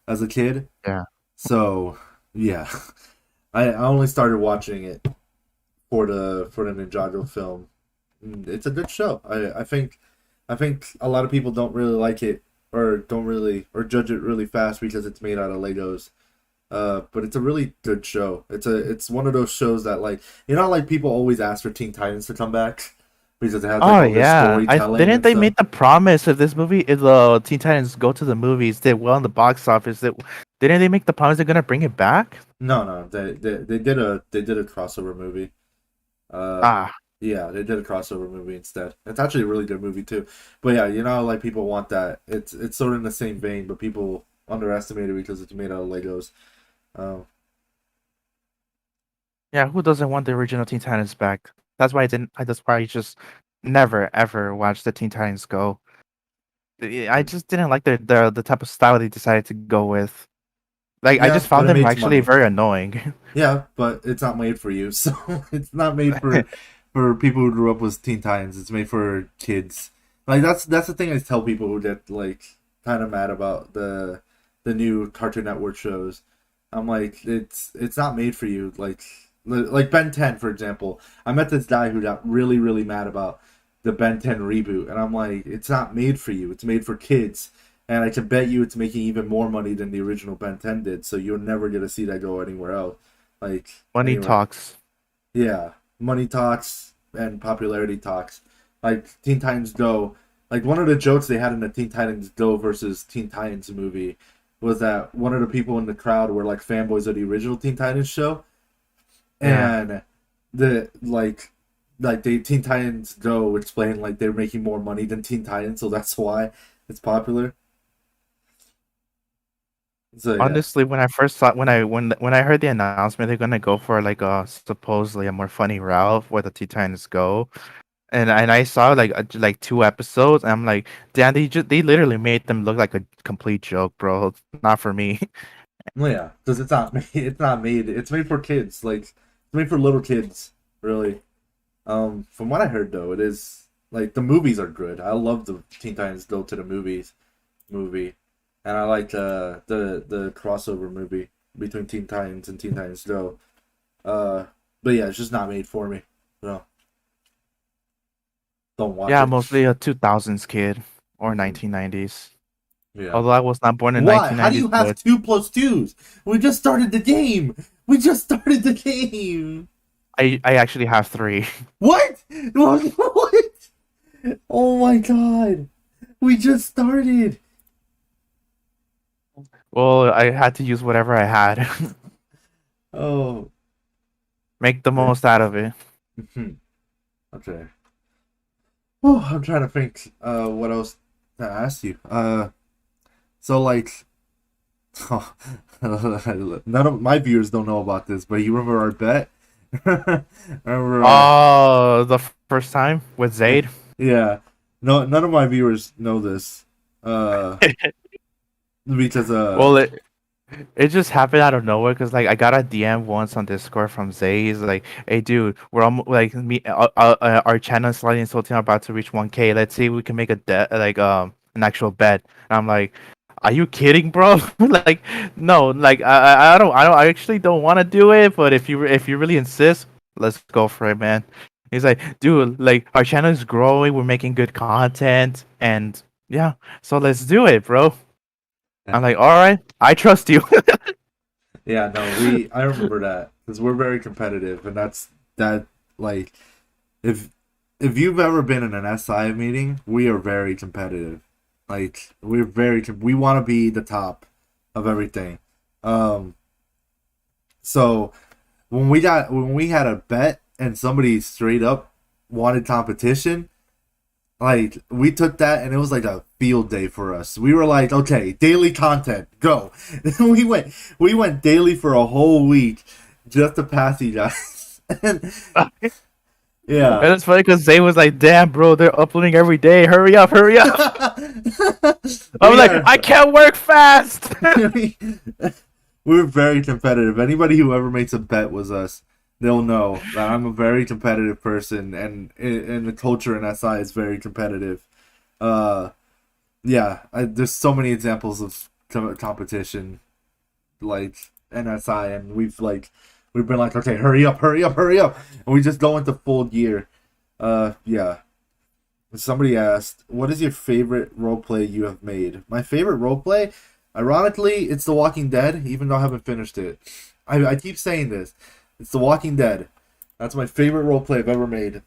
as a kid. Yeah. So yeah, I only started watching it for the Ninjago film. It's a good show. I think a lot of people don't really like it or don't really or judge it really fast because it's made out of Legos. But it's a really good show. It's one of those shows that like like people always ask for Teen Titans to come back because it has like Oh all this yeah, I storytelling didn't and they stuff. make the promise if this movie if the Teen Titans go to the movies did well in the box office that didn't they make the promise they're gonna bring it back? No, no, they did a crossover movie. Uh, Ah, yeah, they did a crossover movie instead. It's actually a really good movie too. But yeah, like people want that. It's sort of in the same vein, but people underestimate it because it's made out of Legos. Um, yeah, who doesn't want the original Teen Titans back? That's why I didn't. That's why I just never ever watched the Teen Titans go. I just didn't like the type of style they decided to go with. Like I yeah, just but found it them makes actually money. very annoying. Yeah, but it's not made for you. So it's not made for people who grew up with Teen Titans. It's made for kids. Like that's the thing I tell people who get like kind of mad about the new Cartoon Network shows. I'm like it's not made for you. Like Ben 10 for example. I met this guy who got really mad about the Ben 10 reboot and I'm like it's not made for you. It's made for kids. And I can bet you it's making even more money than the original Ben 10 did, so you're never gonna see that go anywhere else. Like Money anywhere. talks. Yeah. Money talks and popularity talks. Like Teen Titans Go. Like one of the jokes they had in the Teen Titans Go versus Teen Titans movie was that one of the people in the crowd were like fanboys of the original Teen Titans show. Yeah. And the like the Teen Titans Go explained like they're making more money than Teen Titans, so that's why it's popular. So yeah. Honestly, when I first saw when I heard the announcement they're gonna go for like a supposedly a more funny route where the Teen Titans go, and I saw like 2 episodes, and I'm like, damn, they literally made them look like a complete joke, bro. Not for me. Well, yeah, because it's not made. It's not made. It's made for kids. Like it's made for little kids. Really. From what I heard though, it is like the movies are good. I love the Teen Titans Go to the movies movie, and I like the crossover movie between Teen Titans and Teen Titans Go. Uh, but yeah, it's just not made for me. So don't watch Yeah, it. mostly a 2000s kid or Hmm. 1990s. Yeah. Although I was not born in Why? How do 1990s, you have but 2 plus 2s? We just started the game. We just started the game. I actually have three. What? What? Oh my god. We just started. Well, I had to use whatever I had. Oh. Make the Okay. most out of it. Okay. Oh, I'm trying to think what else to ask you. So like none of my viewers don't know about this, but you remember our bet? Remember Oh, the first time with yeah, Zaid. yeah. No, none of my viewers know this. Uh because Well, it just happened out of nowhere because like I got a DM once on Discord from Zay. He's like, "Hey, dude, we're almost like our channel is slightly insulting, about to reach 1K. Let's see if we can make a like an actual bet." And I'm like, "Are you kidding, bro? Like, no, like I actually don't want to do it, but if you really insist, let's go for it, man." He's like, "Dude, like our channel is growing, we're making good content, and yeah, so let's do it, bro." I'm like, "All right, I trust you." Yeah, no, we I remember that because we're very competitive, and that's that like if if you've ever been in an SI meeting, we are very competitive. Like we want to be the top of everything. Um, so when we had a bet and somebody straight up wanted competition, like we took that and it was like a field day for us. We were like, okay, daily content, go. We went daily for a whole week just to pass you guys. And, And yeah. it's funny because Zay was like, "Damn, bro, they're uploading every day. Hurry up, hurry up!" I was we like, are "I can't work fast." we, we're very competitive. Anybody who ever makes a bet was us. They'll know that I'm a very competitive person, and the culture in SI is very competitive. Uh, yeah, there's so many examples of competition like NSI, and we've been like, okay, hurry up, hurry up, hurry up, and we just go into full gear. Yeah. Somebody asked, "What is your favorite roleplay you have made?" My favorite roleplay, ironically, it's The Walking Dead, even though I haven't finished it. I keep saying this. It's The Walking Dead. That's my favorite roleplay I've ever made,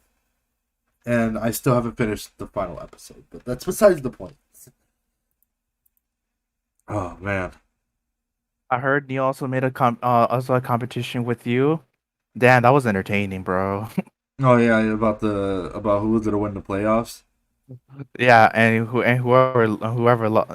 and I still haven't finished the final episode. But that's besides the point. Oh man. I heard you also made also a competition with you. Damn, that was entertaining, bro. Oh yeah, about who was gonna win the playoffs. Yeah, and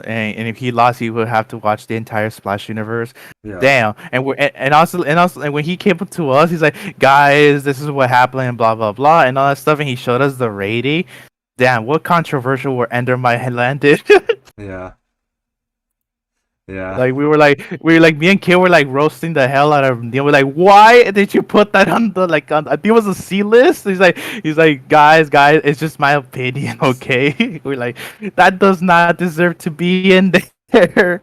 and if he lost, he would have to watch the entire Splash universe. Yeah, Damn, and when he came up to us, he's like, "Guys, this is what happened," and blah blah blah, and all that stuff, and he showed us the rating. Damn, what controversial where Ender might landed. yeah, yeah. Like we were like me and Kid were like roasting the hell out of him. We're like, why did you put that on the like on, I think it was a C list? He's like, guys, it's just my opinion, okay? We're like, that does not deserve to be in there.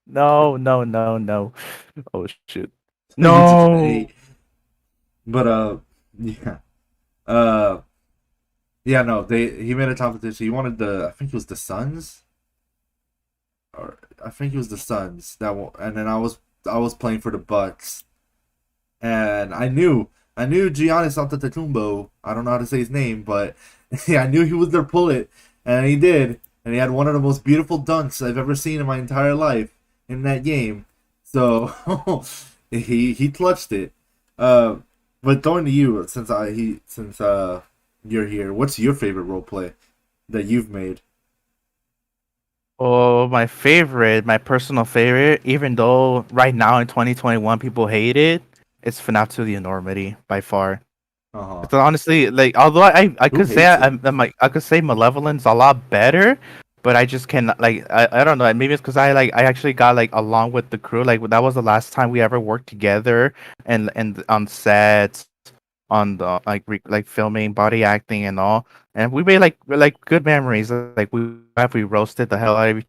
No, no, no, no. Oh shoot. You just No. hate, but yeah, uh, yeah. No, he made a competition. He wanted I think it was the Suns, or I think it was the Suns and then I was playing for the Bucks, and I knew Giannis Antetokounmpo. I don't know how to say his name, but yeah, I knew he was their bullet, and he did, and he had one of the most beautiful dunks I've ever seen in my entire life in that game. So he clutched it. Uh, but going to you, since you're here, what's your favorite role play that you've made? Oh, my personal favorite, even though right now in 2021 people hate it, it's FNAF 2 The Enormity by far. Uh huh. So honestly, like although I Who could say hates it? I'm like I could say Malevolent's a lot better, but I just cannot like I don't know. Maybe it's because I actually got like along with the crew. Like that was the last time we ever worked together and on sets, on the like filming, body acting and all. And we made like good memories. Like we roasted the hell out of each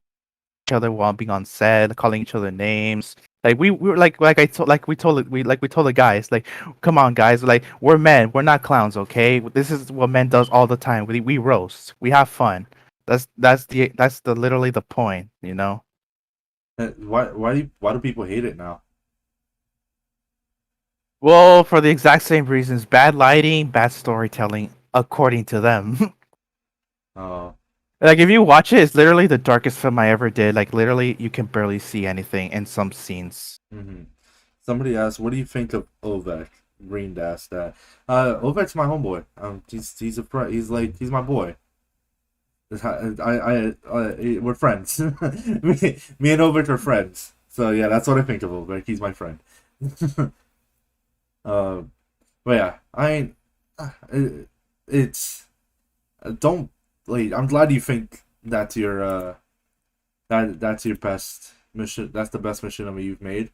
other while being on set, calling each other names. Like we were like I told we told the guys like, come on guys, like we're men, we're not clowns, okay? This is what men does all the time. We roast, we have fun. That's the literally the point, you know. Why do people hate it now? Well, for the exact same reasons, bad lighting, bad storytelling, according to them. Uh, Like if you watch it, it's literally the darkest film I ever did. Like literally, you can barely see anything in some scenes. hmm Somebody asked, "What do you think of Ovek?" Green asked that. Ovek's my homeboy. He's a friend. He's my boy. We're friends. Me and Ovek are friends. So yeah, that's what I think of Ovek. He's my friend. uh, but yeah, I ain't. It's don't like. I'm glad you think that's your that's your best mission. That's the best machinima you've made.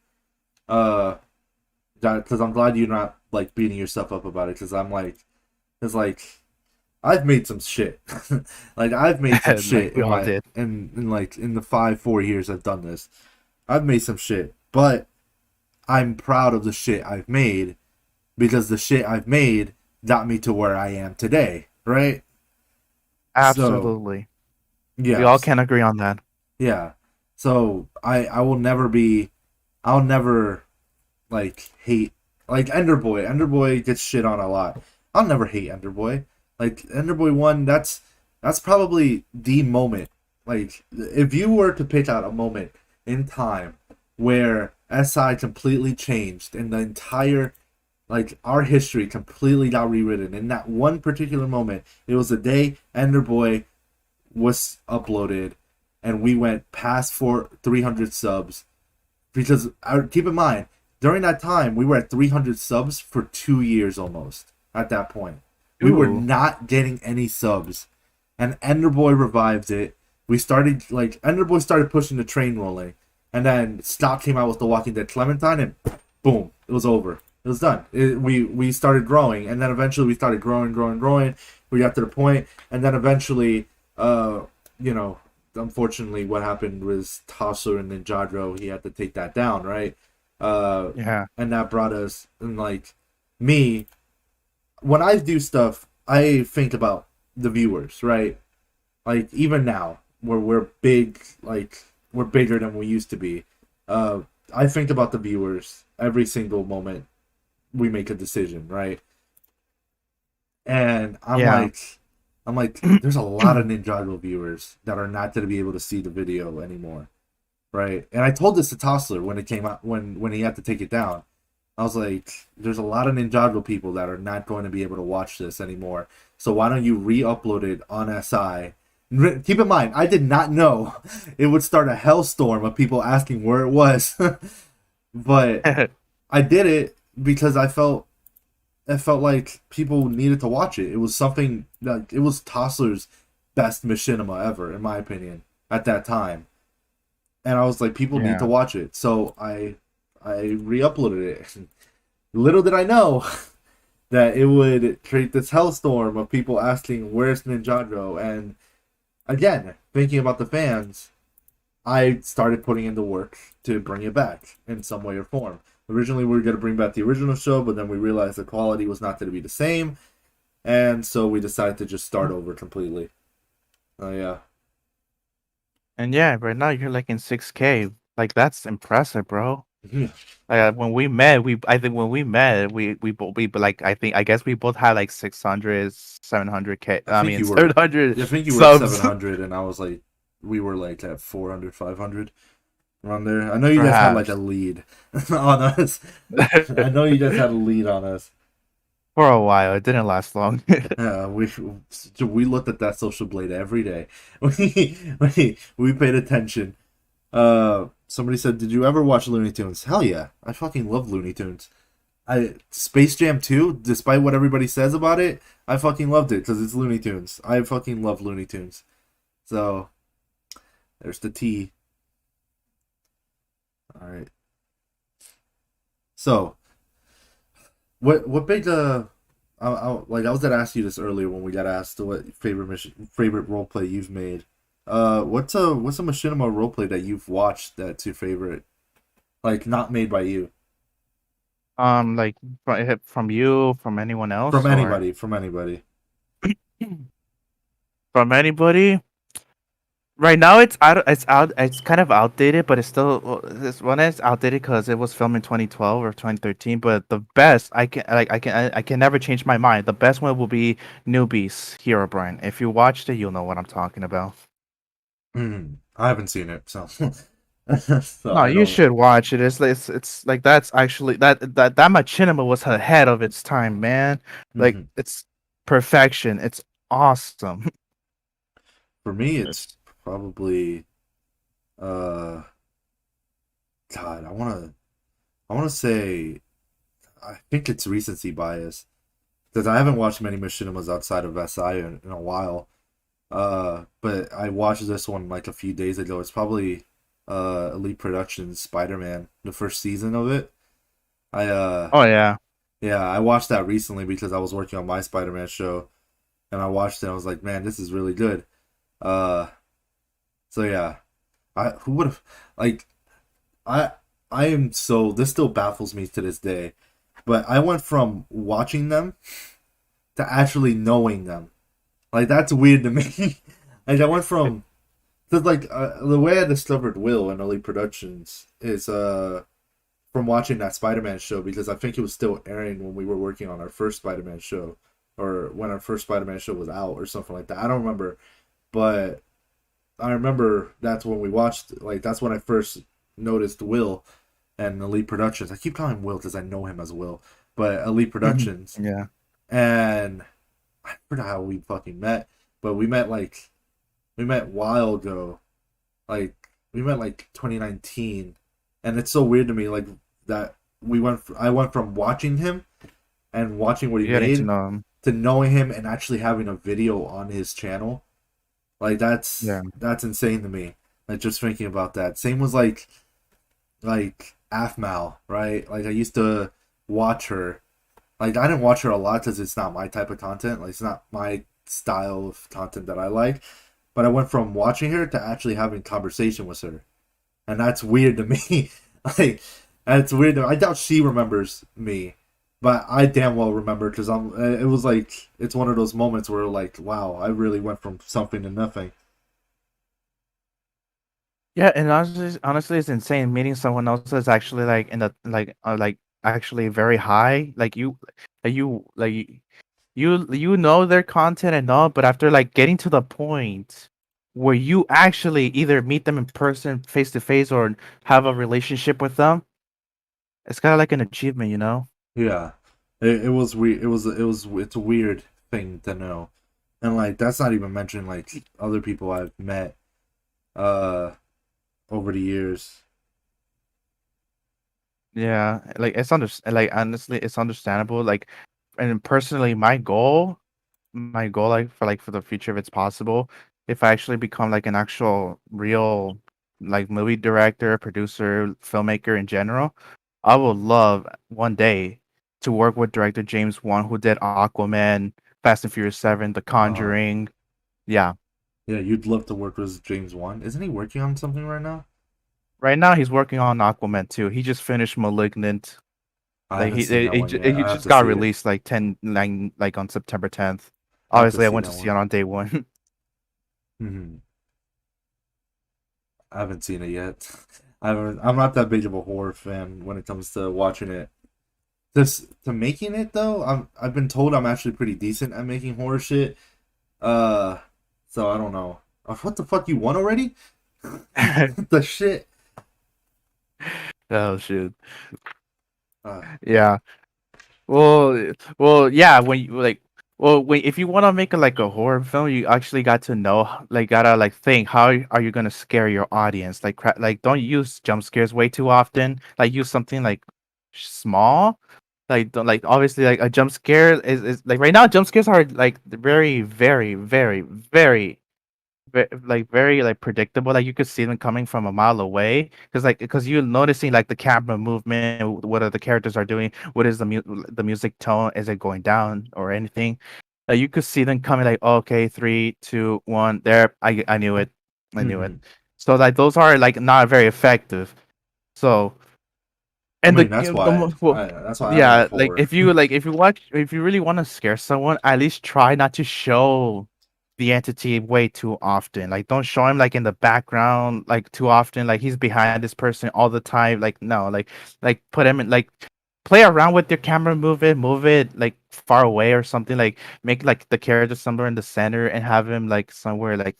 Uh, that because I'm glad you're not like beating yourself up about it. Because I'm like, it's like I've made some shit. Like I've made some Like shit we all did. in like in the 4 years I've done this. I've made some shit, but I'm proud of the shit I've made because the shit I've made got me to where I am today, right? So Absolutely. We all yes, can agree on that. yeah. So I will never be. I'll never. like hate like Enderboy. Enderboy gets shit on a lot. I'll never hate Enderboy. Like Enderboy 1, that's probably the moment. Like if you were to pick out a moment in time where SI completely changed and the entire like our history completely got rewritten in that one particular moment, it was the day Enderboy was uploaded and we went past 300 subs because keep in mind during that time we were at 300 subs for 2 years almost. At that point we were Ooh. not getting any subs, and Enderboy revived it. We started like Enderboy started pushing the train rolling, and then Stock came out with The Walking Dead Clementine, and boom, it was over. It was done. We started growing, and then eventually we started growing. We got to the point, and then eventually, you know, unfortunately, what happened was Tossler and Ninjago. He had to take that down, right? Uh, Yeah. and that brought us, and like me, when I do stuff, I think about the viewers, right? Like even now, where we're big, like we're bigger than we used to be. Uh, I think about the viewers every single moment we make a decision, right? And Yeah. I'm like, there's a lot of Ninjago viewers that are not going to be able to see the video anymore, right? And I told this to Tossler when it came out, when he had to take it down. I was like, there's a lot of Ninjago people that are not going to be able to watch this anymore. So why don't you re-upload it on SI? Keep in mind, I did not know it would start a hellstorm of people asking where it was, but I did it because it felt like people needed to watch it. It was something that it was Tossler's best machinima ever, in my opinion, at that time. And I was like, people need to Yeah. watch it, so I re-uploaded it. Little did I know that it would create this hellstorm of people asking where's Ninjago. And again, thinking about the fans, I started putting in the work to bring it back in some way or form. Originally, we were going to bring back the original show, but then we realized the quality was not going to be the same, and so we decided to just start over completely. Oh yeah. And yeah, right now you're like in 6K. Like that's impressive, bro. When we met, I think when we met, we both we like I guess we both had like 600, 700K. I I think mean you were, 700 I think you were at subs, 700, and I was like, we were like at 400, 500 around there. I know you guys had like a perhaps. lead on us. I know you guys had a lead on us. For a while, it didn't last long. We looked at that social blade every day. We paid attention. Somebody said, "Did you ever watch Looney Tunes?" Hell yeah, I fucking love Looney Tunes. I Space Jam 2, despite what everybody says about it, I fucking loved it because it's Looney Tunes. I fucking love Looney Tunes. So there's the T. All right. So what big like I was gonna ask you this earlier when we got asked what favorite roleplay you've made. What's a machinima roleplay that you've watched that's your favorite? Like not made by you. Like from you, from anyone From else, or anybody, from anybody. from anybody. Right now, it's kind of outdated, but it's still this one is outdated because it was filmed in 2012 or 2013. But the best I can never change my mind. The best one will be Newbies Hero Brian. If you watched it, you'll know what I'm talking about. I haven't seen it, so so No, I you don't. should watch it. It's like that's actually that Machinima was ahead of its time, man. Like Mhm. it's perfection. It's awesome. For me, it's It's probably uh, God. I wanna say I think it's recency bias because I haven't watched many machinimas outside of SI in a while. But I watched this one like a few days ago. It's probably Elite Productions Spider-Man, the first season of it. I oh yeah. Yeah, I watched that recently because I was working on my Spider-Man show, and I watched it. And I was like, man, this is really good. Uh, so yeah, I who would have like I I am so this still baffles me to this day. But I went from watching them to actually knowing them. Like that's weird to me. Like I went from because like the way I discovered Will and Elite Productions is from watching that Spider-Man show because I think it was still airing when we were working on our first Spider-Man show, or when our first Spider-Man show was out, or something like that. I don't remember, but I remember that's when we watched. Like that's when I first noticed Will and Elite Productions. I keep calling him Will because I know him as Will, but Elite Productions. Yeah. And I forgot how we fucking met, but we met a while ago. Like we met like 2019, and it's so weird to me like that I went from watching him and watching what he You getting to made know him. to knowing him and actually having a video on his channel. Like Yeah. that's insane to me. Like just thinking about that. Same was like Afmal, right? Like I used to watch her. Like I didn't watch her a lot because it's not my type of content. Like it's not my style of content that I like. But I went from watching her to actually having conversation with her, and that's weird to me. Like that's weird. I doubt she remembers me, but I damn well remember because I'm. It was like it's one of those moments where like, wow, I really went from something to nothing. Yeah, and honestly, it's insane meeting someone else that's actually like in the like actually very high. You know their content and all, but after like getting to the point where you actually either meet them in person, face to face, or have a relationship with them, it's kind of like an achievement, you know? Yeah, it was weird. It's a weird thing to know, and like that's not even mentioning like other people I've met uh over the years. Yeah, like like honestly, it's understandable. Like, and personally, my goal like for the future, if it's possible, if I actually become like an actual real like movie director, producer, filmmaker in general, I would love one day to work with director James Wan, who did Aquaman, Fast and Furious 7, The Uh, Conjuring. Yeah. yeah, you'd love to work with James Wan. Isn't he working on something right now? Right now he's working on Aquaman too. He just finished Malignant. I Like haven't seen that one yet. he I have just to got see it. released like like on September 10th. I have to Obviously I see went that to see it one. on day one. Hmm. I haven't seen it yet. I haven't. I'm not that big of a horror fan when it comes to watching it. This to making it though. I've been told I'm actually pretty decent at making horror shit. Uh, so I don't know. What the fuck you won already? The shit. Oh shoot. Uh, Yeah. Yeah. When you like, when if you want to make like a horror film, you actually got to know, like, gotta like think how are you gonna scare your audience? Like, like don't use jump scares way too often. Like, use something like small. Like, don't like obviously like a jump scare is like right now jump scares are like very very very very like very like predictable. Like you could see them coming from a mile away because you're noticing like the camera movement, what are the characters are doing, what is the music tone, is it going down or anything. You could see them coming like, okay, 3 2 1 there. I knew it. I knew it. mhm. So like those are like not very effective. So I and mean well, that's why I love yeah, like horror. if you really want to scare someone, at least try not to show the entity way too often. Like, don't show him like in the background like too often. Like he's behind this person all the time. Like no, like put him in like play around with your camera, move it like far away or something. Like make like the character somewhere in the center and have him like somewhere like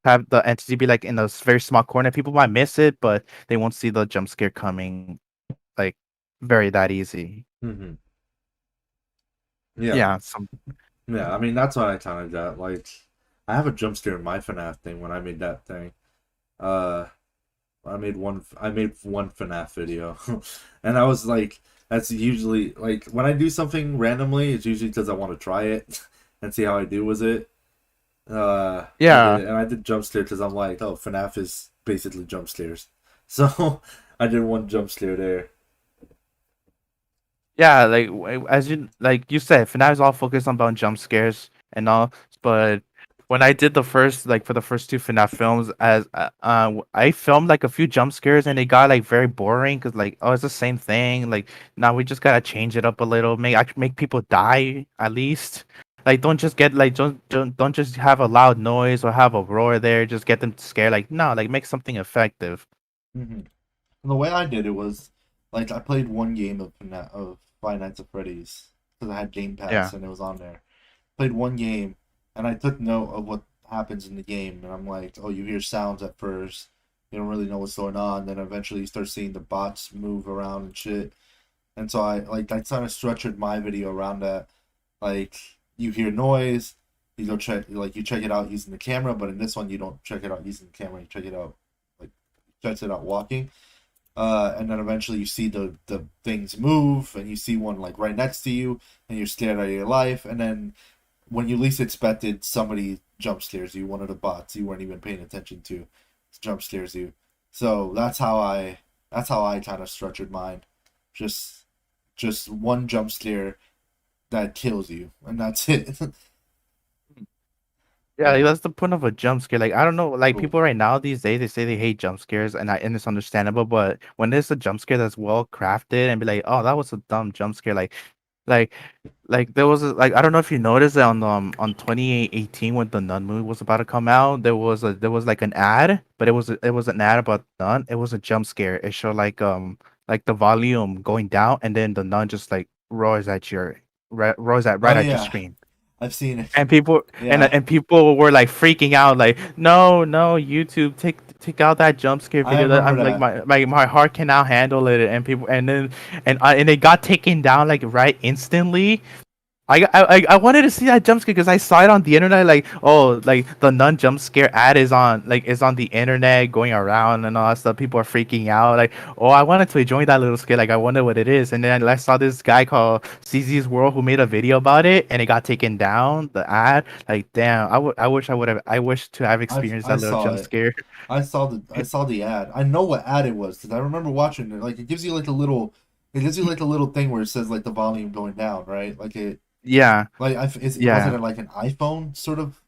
have the entity be like in a very small corner. People might miss it, but they won't see the jump scare coming like very that easy. Hmm. Yeah, Yeah, some yeah. I mean that's what I kind of got. Like I have a jump scare in my FNAF thing when I made that thing. Uh, I made one FNAF video, and I was like, that's usually like when I do something randomly, it's usually because I want to try it and see how I do with it. I did yeah. it, and I did jump scare because I'm like, oh, FNAF is basically jump scares, so I did one jump scare there. Yeah, like as you said, FNAF is all focused on about jump scares and all. But when I did the first like for the first two FNAF films, I filmed like a few jump scares and it got like very boring because like oh it's the same thing. Like now we just gotta change it up a little, make people die at least. Like don't just get like don't just have a loud noise or have a roar there. Just get them scared. Like no, like make something effective. Hmm. The way I did it was. Like I played one game of Five Nights at Freddy's because I had Game Yeah. Pass and it was on there. Played one game and I took note of what happens in the game and I'm like, oh, you hear sounds at first, you don't really know what's going on. Then eventually you start seeing the bots move around and shit. And so I kind of structured my video around that. Like you hear noise, you go check like you check it out using the camera, but in this one you don't check it out using the camera. You check it out like check it out walking. And then eventually you see the things move, and you see one like right next to you, and you're scared out of your life. And then when you least expect it, somebody jump scares you. One of the bots you weren't even paying attention to jump scares you. So that's how I kind of structured mine. Just just one jump scare that kills you, and that's it. Yeah, like, Yeah. that's the point of a jump scare. Like I don't know, like Oh. people right now these days they say they hate jump scares, and it's understandable. But when there's a jump scare that's well crafted and be like, oh, that was a dumb jump scare, like like there was like I don't know if you noticed that on 2018 when the Nun movie was about to come out, there was like an ad, but it was an ad about Nun. It was a jump scare. It showed like the volume going down, and then the Nun just like roars at Oh right at your yeah, screen. I've seen it. And people Yeah, and people were like freaking out, like, no, no, YouTube, take out that jump scare I video. That remember I'm like, that. my heart cannot handle it. And people, and it got taken down like right instantly. I wanted to see that jump scare because I saw it on the internet. Like, oh, like the nun jump scare ad is on the internet going around and all that stuff. People are freaking out. Like, oh, I wanted to join that little scare. Like, I wonder what it is. And then I saw this guy called CZ's World who made a video about it, and it got taken down. The ad. Like, damn, I wish to have experienced I that little saw jump it. scare. I saw the ad. I know what ad it was because I remember watching it. Like it gives you like a little thing where it says like the volume going down, right? Like it Yeah, like wasn't yeah. it like an iPhone sort of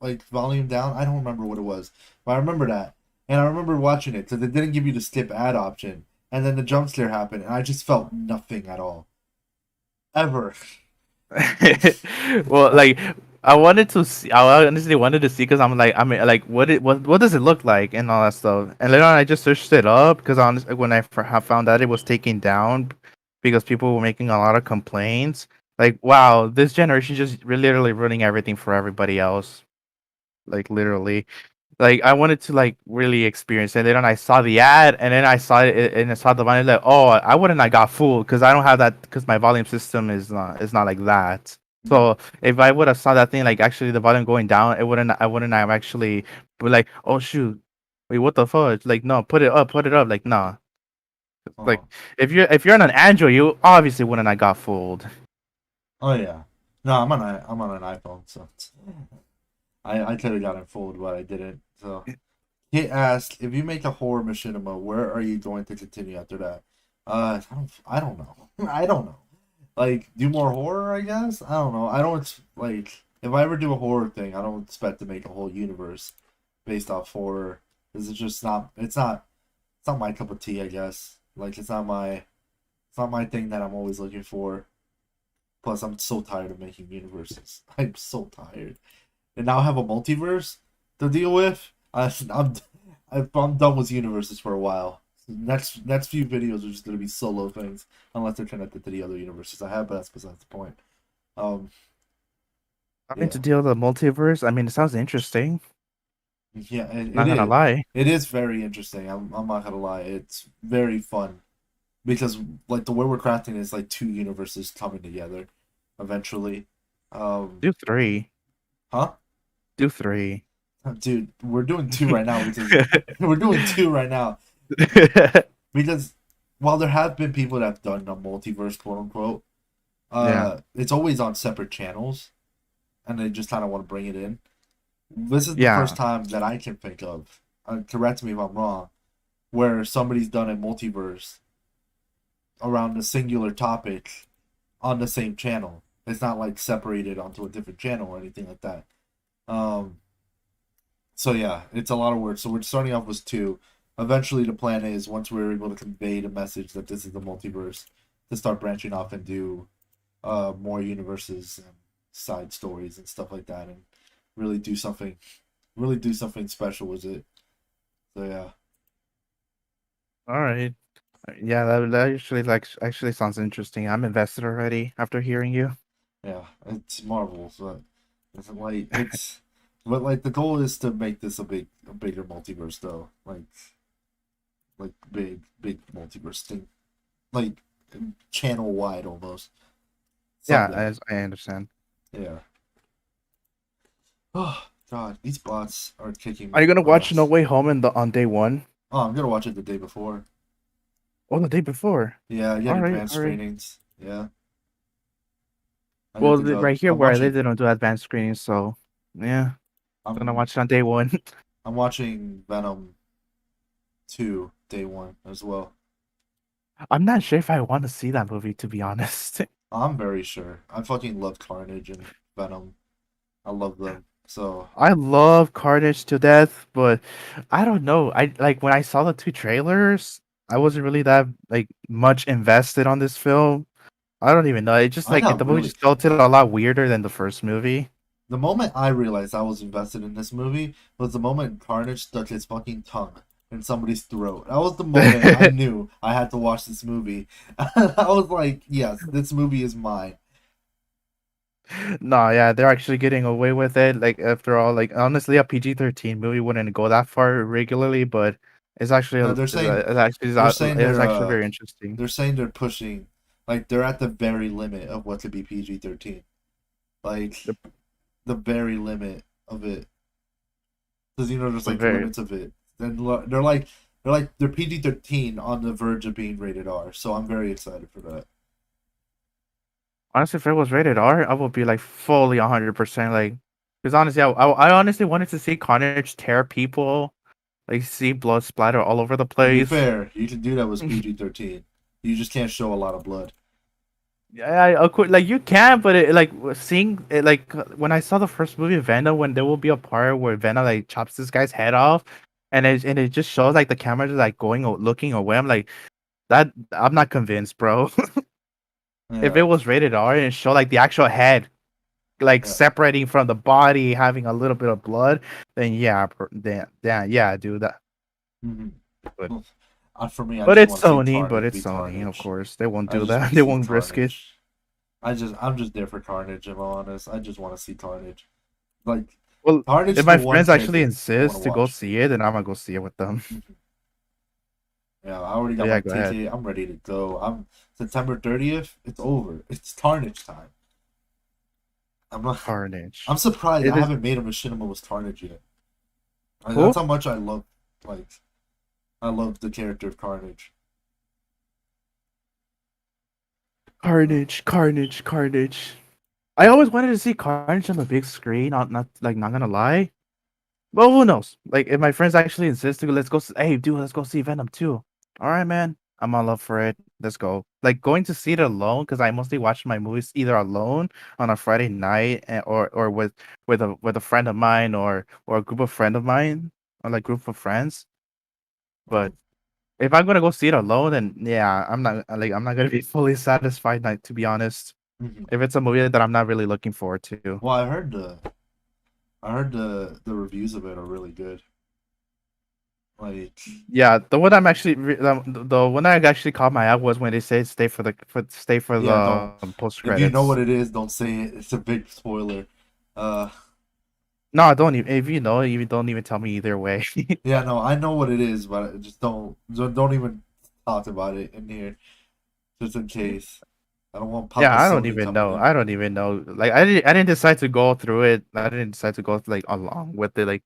like volume down? I don't remember what it was, but I remember that, and I remember watching it because it didn't give you the skip ad option, and then the jump scare happened, and I just felt nothing at all ever. Well, like I wanted to see, I honestly wanted to see because I mean, like, what does it look like and all that stuff. And later on, I just searched it up because honestly, when I found out it was taken down because people were making a lot of complaints. Like, wow, this generation just literally ruining everything for everybody else. Like, literally. Like I wanted to like really experience it. And then I saw the ad, and then I saw it, and I saw the volume. Like, oh, I wouldn't. I got fooled because I don't have that because my volume system is not like that. So if I would have saw that thing like actually the volume going down, it wouldn't. I wouldn't have actually be like, oh shoot, wait, what the fuck? Like, no, put it up. Like, nah. Like Oh, if you're on an Android, you obviously wouldn't. I got fooled. oh yeah. No, I'm on an iPhone, so I could have gotten fooled, but I didn't. So he asked if you make a horror machinima, where are you going to continue after that? I don't know. I don't know. Like do more horror, I guess. I don't know. I don't like if I ever do a horror thing, I don't expect to make a whole universe based off horror. Because it's just not. It's not my cup of tea. I guess. Like it's not my thing that I'm always looking for. Plus, I'm so tired of making universes. I'm so tired, and now I have a multiverse to deal with. I'm done with universes for a while. Next few videos are just gonna be solo things, unless they're connected to the other universes I have. But that's besides the point. Um, Having to yeah, deal with the multiverse. I mean, it sounds interesting. yeah, it Not gonna is. lie. It is very interesting. I'm not gonna lie. It's very fun because like the way we're crafting is like two universes coming together, eventually. Um, Do three. huh? Do three. Dude, we're doing two right now because we're doing two right now because while there have been people that have done a multiverse, quote unquote, Yeah. it's always on separate channels, and they just kind of want to bring it in. This is the first Yeah. time that I can think of. Correct me if I'm wrong. Where somebody's done a multiverse around a singular topic on the same channel. It's not like separated onto a different channel or anything like that. Um, So yeah, it's a lot of work. So we're starting off with two. Eventually, the plan is once we're able to convey the message that this is the multiverse, to start branching off and do more universes and side stories and stuff like that, and really do something, really do something special with it. So yeah, All right. Yeah, that actually sounds interesting. I'm invested already after hearing you. Yeah, it's Marvel, so it's like it's, but like the goal is to make this a bigger multiverse though, like big multiverse thing, like channel wide almost Yeah, someday. as I understand. Yeah. Oh God, these bots are Are kicking you gonna watch No ass. Way Home on day one? Oh, I'm gonna watch it the day before. Oh, the day before. Yeah, I get All right, advanced all right. screenings. Yeah, I get Well, to go. right here where I live, they don't do advanced screening, so yeah, gonna I'm watch it on day one. I'm watching Venom 2 day one as well. I'm not sure if I want to see that movie, to be honest. I'm very sure. I fucking love Carnage and Venom. I love them. So I love Carnage to death, but I don't know. I like when I saw the two trailers, I wasn't really that like much invested on this film. I don't even know. It just I like got the movie really, just felt a lot weirder than the first movie. the moment I realized I was invested in this movie was the moment Carnage stuck his fucking tongue in somebody's throat. That was the moment I knew I had to watch this movie. I was like, yes, this movie is mine. No, yeah, they're actually getting away with it. Like after all, like honestly, a PG-13 movie wouldn't go that far regularly, but it's actually No, it was actually very interesting. they're saying they're pushing, like they're at the very limit of what could be PG-13, like The, the very limit of it. Because there's the like very limits of it. Then they're PG-13 on the verge of being rated R. So I'm very excited for that. Honestly, if it was rated R, I would be like fully 100% like, because honestly, I honestly wanted to see Carnage tear people, like see blood splatter all over the To be place. fair, you can do that with PG-13. You just can't show a lot of blood. Yeah, of course, like you can, but like seeing it, like when I saw the first movie Venom, when there will be a part where Venom like chops this guy's head off, and it just shows like the camera just like looking away. I'm like that. I'm not convinced, bro. If it Yeah, was rated R and show like the actual head like yeah. separating from the body, having a little bit of blood, then yeah, then yeah, dude. Mm-hmm. But Well, for me, I but just it's want to see Sony. But Carnage it's be Sony, of Carnage. course. They won't I do just that. want to They see won't risk it. Carnage. I'm just there for Carnage. If I'm honest, I just want to see Carnage. Like Well, Carnage if is the my one friends actually character I want to insist to go watch. see it, then I'm gonna go see it with them. Mhm. Yeah, I already But got yeah, my go ahead. ticket. I'm ready to go. I'm September 30th. It's over. It's Carnage time. I'm not. I'm Carnage. surprised I It is haven't made a machinima with Carnage yet. Like, that's who? how much I love. Like I love the character of Carnage. Carnage, Carnage, Carnage. I always wanted to see Carnage on the big screen. Not gonna lie. Well, who knows? Like, if my friends actually insist to go, let's go. Hey, dude, let's go see Venom too. All right, man. I'm on love for it. Let's go. Like going to see it alone because I mostly watch my movies either alone on a Friday night or with a friend of mine or a group of friend of mine or like group of friends. But if I'm gonna go see it alone, then yeah, I'm not gonna be fully satisfied. Like to be honest, Mhm. if it's a movie that I'm not really looking forward to. Well, I heard the reviews of it are really good. Like Yeah, the one I'm actually the one that actually caught my eye was when they said stay for yeah, the don't post if you know credits. what it is, don't say it. It's a big spoiler. Uh, No, I don't even. If you know, you don't even tell me either way. yeah, no, I know what it is, but I just don't even talk about it in here, just in case. I don't want Yeah, Papa I don't Sony even coming know. in. I don't even know. Like I didn't decide to go through it. I didn't decide to go like along with it, like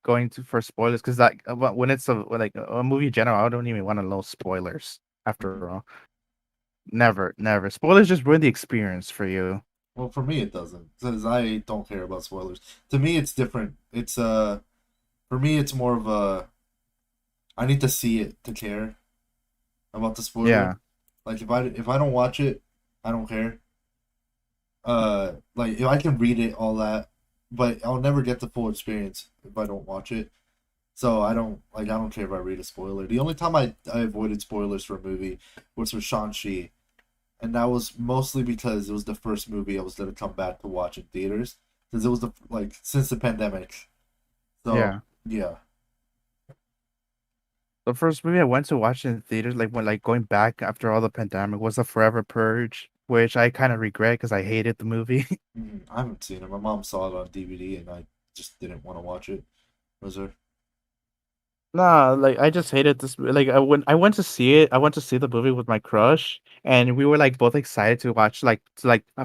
going to for spoilers because like when it's a movie in general, I don't even want to know spoilers. Mhm. After all, never. Spoilers just ruin the experience for you. Well, for me it doesn't, because I don't care about spoilers. To me, it's different. It's for me, it's more of a I need to see it to care about the spoiler. Yeah, Like if I don't watch it, I don't care. Like if I can read it all that, but I'll never get the full experience if I don't watch it. So I don't care if I read a spoiler. The only time I avoided spoilers for a movie was for Shang-Chi, and that was mostly because it was the first movie I was gonna come back to watch in theaters because it was the like since the pandemic. So yeah. yeah, The first movie I went to watch in theaters, like when like going back after all the pandemic, was The Forever Purge, which I kind of regret because I hated the movie. I haven't seen it. My mom saw it on DVD, and I just didn't want to watch it. Was there? Nah, like I just hated this. Like I went to see it, I went to see the movie with my crush, and we were like both excited to watch.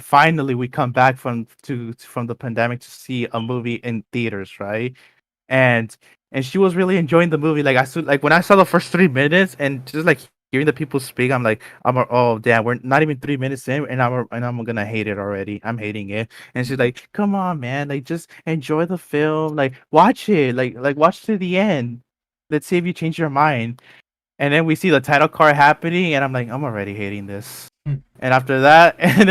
Finally we come back from the pandemic to see a movie in theaters, right? and and she was really enjoying the movie. Like I saw, like when I saw the first 3 minutes and just like hearing the people speak, I'm like, oh damn, we're not even 3 minutes in, and I'm gonna hate it already. I'm hating it. And she's Mhm. like, come on, man, like just enjoy the film, like watch it, like watch to the end. Let's see if you change your mind. And then we see the title card happening, and I'm like, I'm already hating this. And after that, and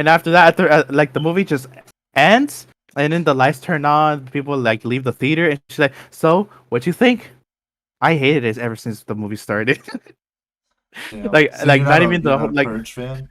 after that, like the movie just ends, and then the lights turn on. People like leave the theater, and she's like, "So, what you think?" I hated it ever since the movie started. Damn. So Like not even you're the not whole a like. Purge fan?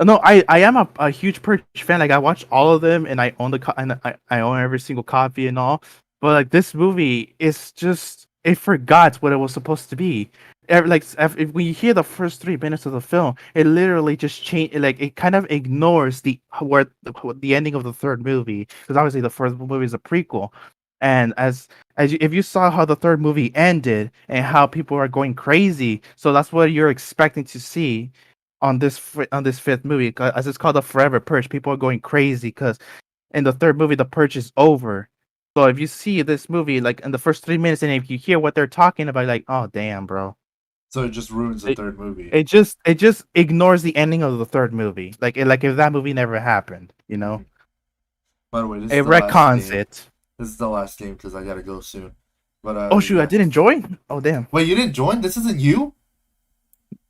No, I am a huge Purge fan. Like I watch all of them, and I own and I own every single copy and all. But like this movie is just it forgot what it was supposed to be. If we hear the first 3 minutes of the film, it literally just change. Like it kind of ignores the ending of the third movie, because obviously the first movie is a prequel. And if you saw how the third movie ended and how people are going crazy, so that's what you're expecting to see on on this fifth movie, as it's called the Forever Purge. People are going crazy because in the third movie the purge is over. So if you see this movie like in the first 3 minutes, and if you hear what they're talking about, like, oh damn, bro, So it just ruins the it third movie. it just ignores the ending of the third movie, like if that movie never happened, you know, Mhm. By the way, this is it the last retcons game. it. This is the last game because I gotta go soon. But Oh shoot, I yeah. didn't join. Oh damn. Wait, you didn't join? This isn't you?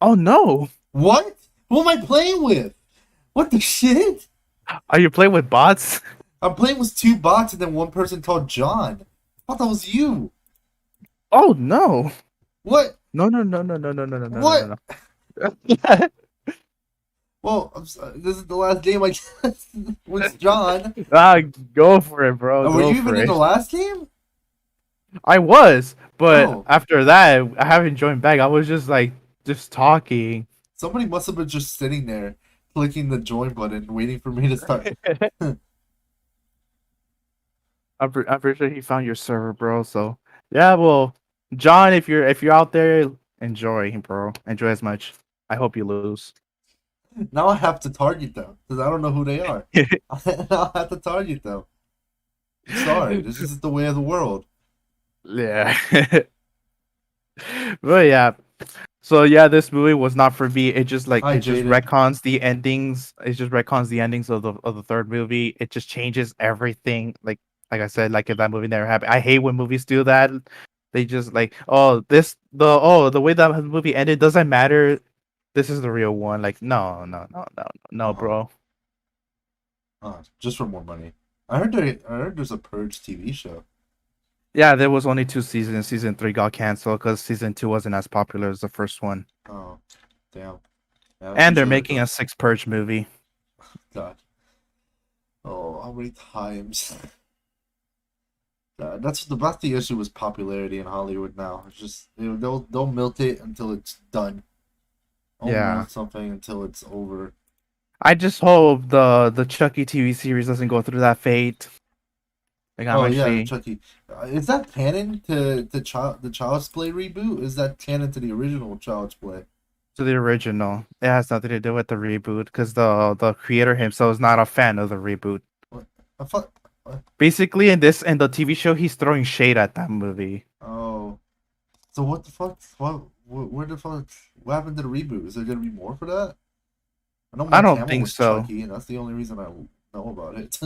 Oh no. What? Who am I playing with? What the shit? Are you playing with bots? I'm playing with two bots and then one person called John. I thought that was you. Oh no. What? No. What? Well, this is the last game I guess with John. Ah, go for it, bro. Were Go you even for in the it. last game? I was, but Oh, after that, I haven't joined back. I was just talking. somebody must have been just sitting there clicking the join button, waiting for me to start. I'm pretty sure he found your server, bro. So yeah, well, John, if you're out there, enjoy, bro. Enjoy as much. I hope you lose. Now I have to target them because I don't know who they are. Now I have to target them. I'm sorry. This is the way of the world. Yeah. But yeah. So yeah, this movie was not for me. Hi, It just Jaden. retcons the endings. It just retcons the endings of the third movie. It just changes everything. Like I said, like if that movie never happened. I hate when movies do that. They just like, the way that movie ended doesn't matter. This is the real one. Like no, Uh huh. bro. Just for more money. I heard there's a Purge TV show. Yeah, there was only 2 seasons. Season 3 got canceled because season 2 wasn't as popular as the first one. Oh, damn. Yeah, I'm And pretty they're sure that making a goes. sixth Purge movie. God. Oh, how many times? That's the issue with popularity in Hollywood now. It's just they'll milk it until it's done. They'll Yeah. milk something until it's over. I just hope the Chucky TV series doesn't go through that fate. Like I'm Oh yeah, actually Chucky. Is that canon to the Child's Play reboot? Is that canon to the original Child's Play? to the original. It has nothing to do with the reboot because the creator himself is not a fan of the reboot. What? I thought. What? Basically, in the TV show, he's throwing shade at that movie. Oh, so what the fuck? Where the fuck? What happened to the reboot? Is there gonna be more for that? I know I Mark don't Hamill think was so. Chucky, and that's the only reason I know about it.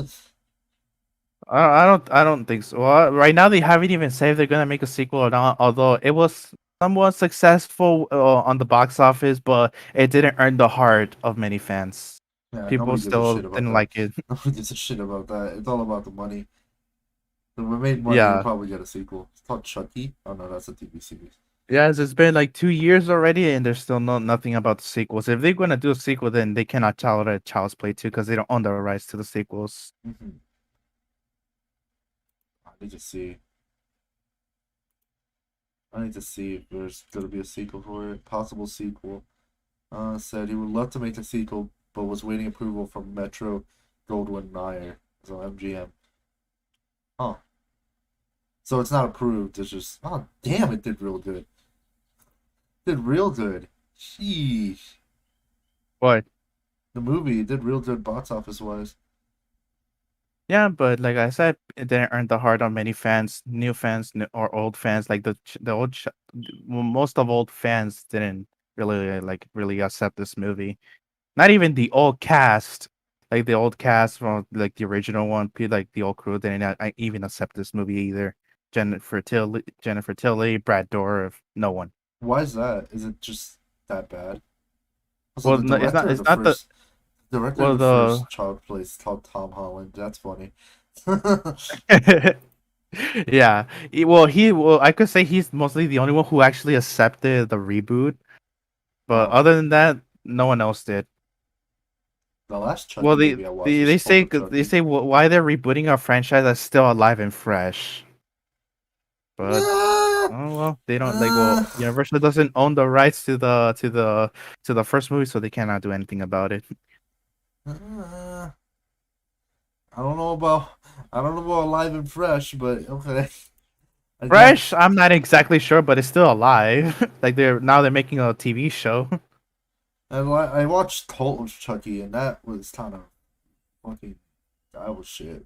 I don't think so. Well, right now they haven't even said if they're gonna make a sequel or not. Although it was somewhat successful on the box office, but it didn't earn the heart of many fans. Yeah, People nobody gives a still shit about didn't that. like it. Nobody gives a shit about that. It's all about the money. If we made money, we'll Yeah. probably get a sequel. It's called Chucky. Oh no, that's a TV series. Yes, it's been like 2 years already, and there's still nothing about the sequels. If they're gonna do a sequel, then they cannot tell it a Child's Play 2 because they don't own the rights to the sequels. I need to see. I need to see if there's gonna be a sequel for it. Possible sequel. Said he would love to make a sequel, but was waiting approval from Metro Goldwyn Mayer, so MGM. Oh, so it's not approved. It's just oh damn, it did real good. Did real good. Sheesh. What? The movie did real good box office wise. Yeah, but like I said, it didn't earn the heart of many fans, new fans or old fans. Like the well, most of old fans didn't really accept this movie. Not even the old cast, like the old cast from like the original one, like the old crew didn't even accept this movie either. Jennifer Tilly, Brad Dourif, no one. Why is that? Is it just that bad? Also, Well, the no, director of it's the not the first director of well the the first Child Play is called Tom Holland. That's funny. yeah. Well, I could say he's mostly the only one who actually accepted the reboot. But Oh, other than that, no one else did. the last Well, Chucky movie I watched was Cult of they Chucky. say why they're rebooting a franchise that's still alive and fresh. But Ah, oh well, they don't like. Well, ah, Universal doesn't own the rights to the first movie, so they cannot do anything about it. ah. I don't know about Alive and Fresh, but okay. I Fresh, guess. I'm not exactly sure, but it's still alive. Like they're making a TV show. I watched Cult of Chucky, and that was kind of fucking. That was shit.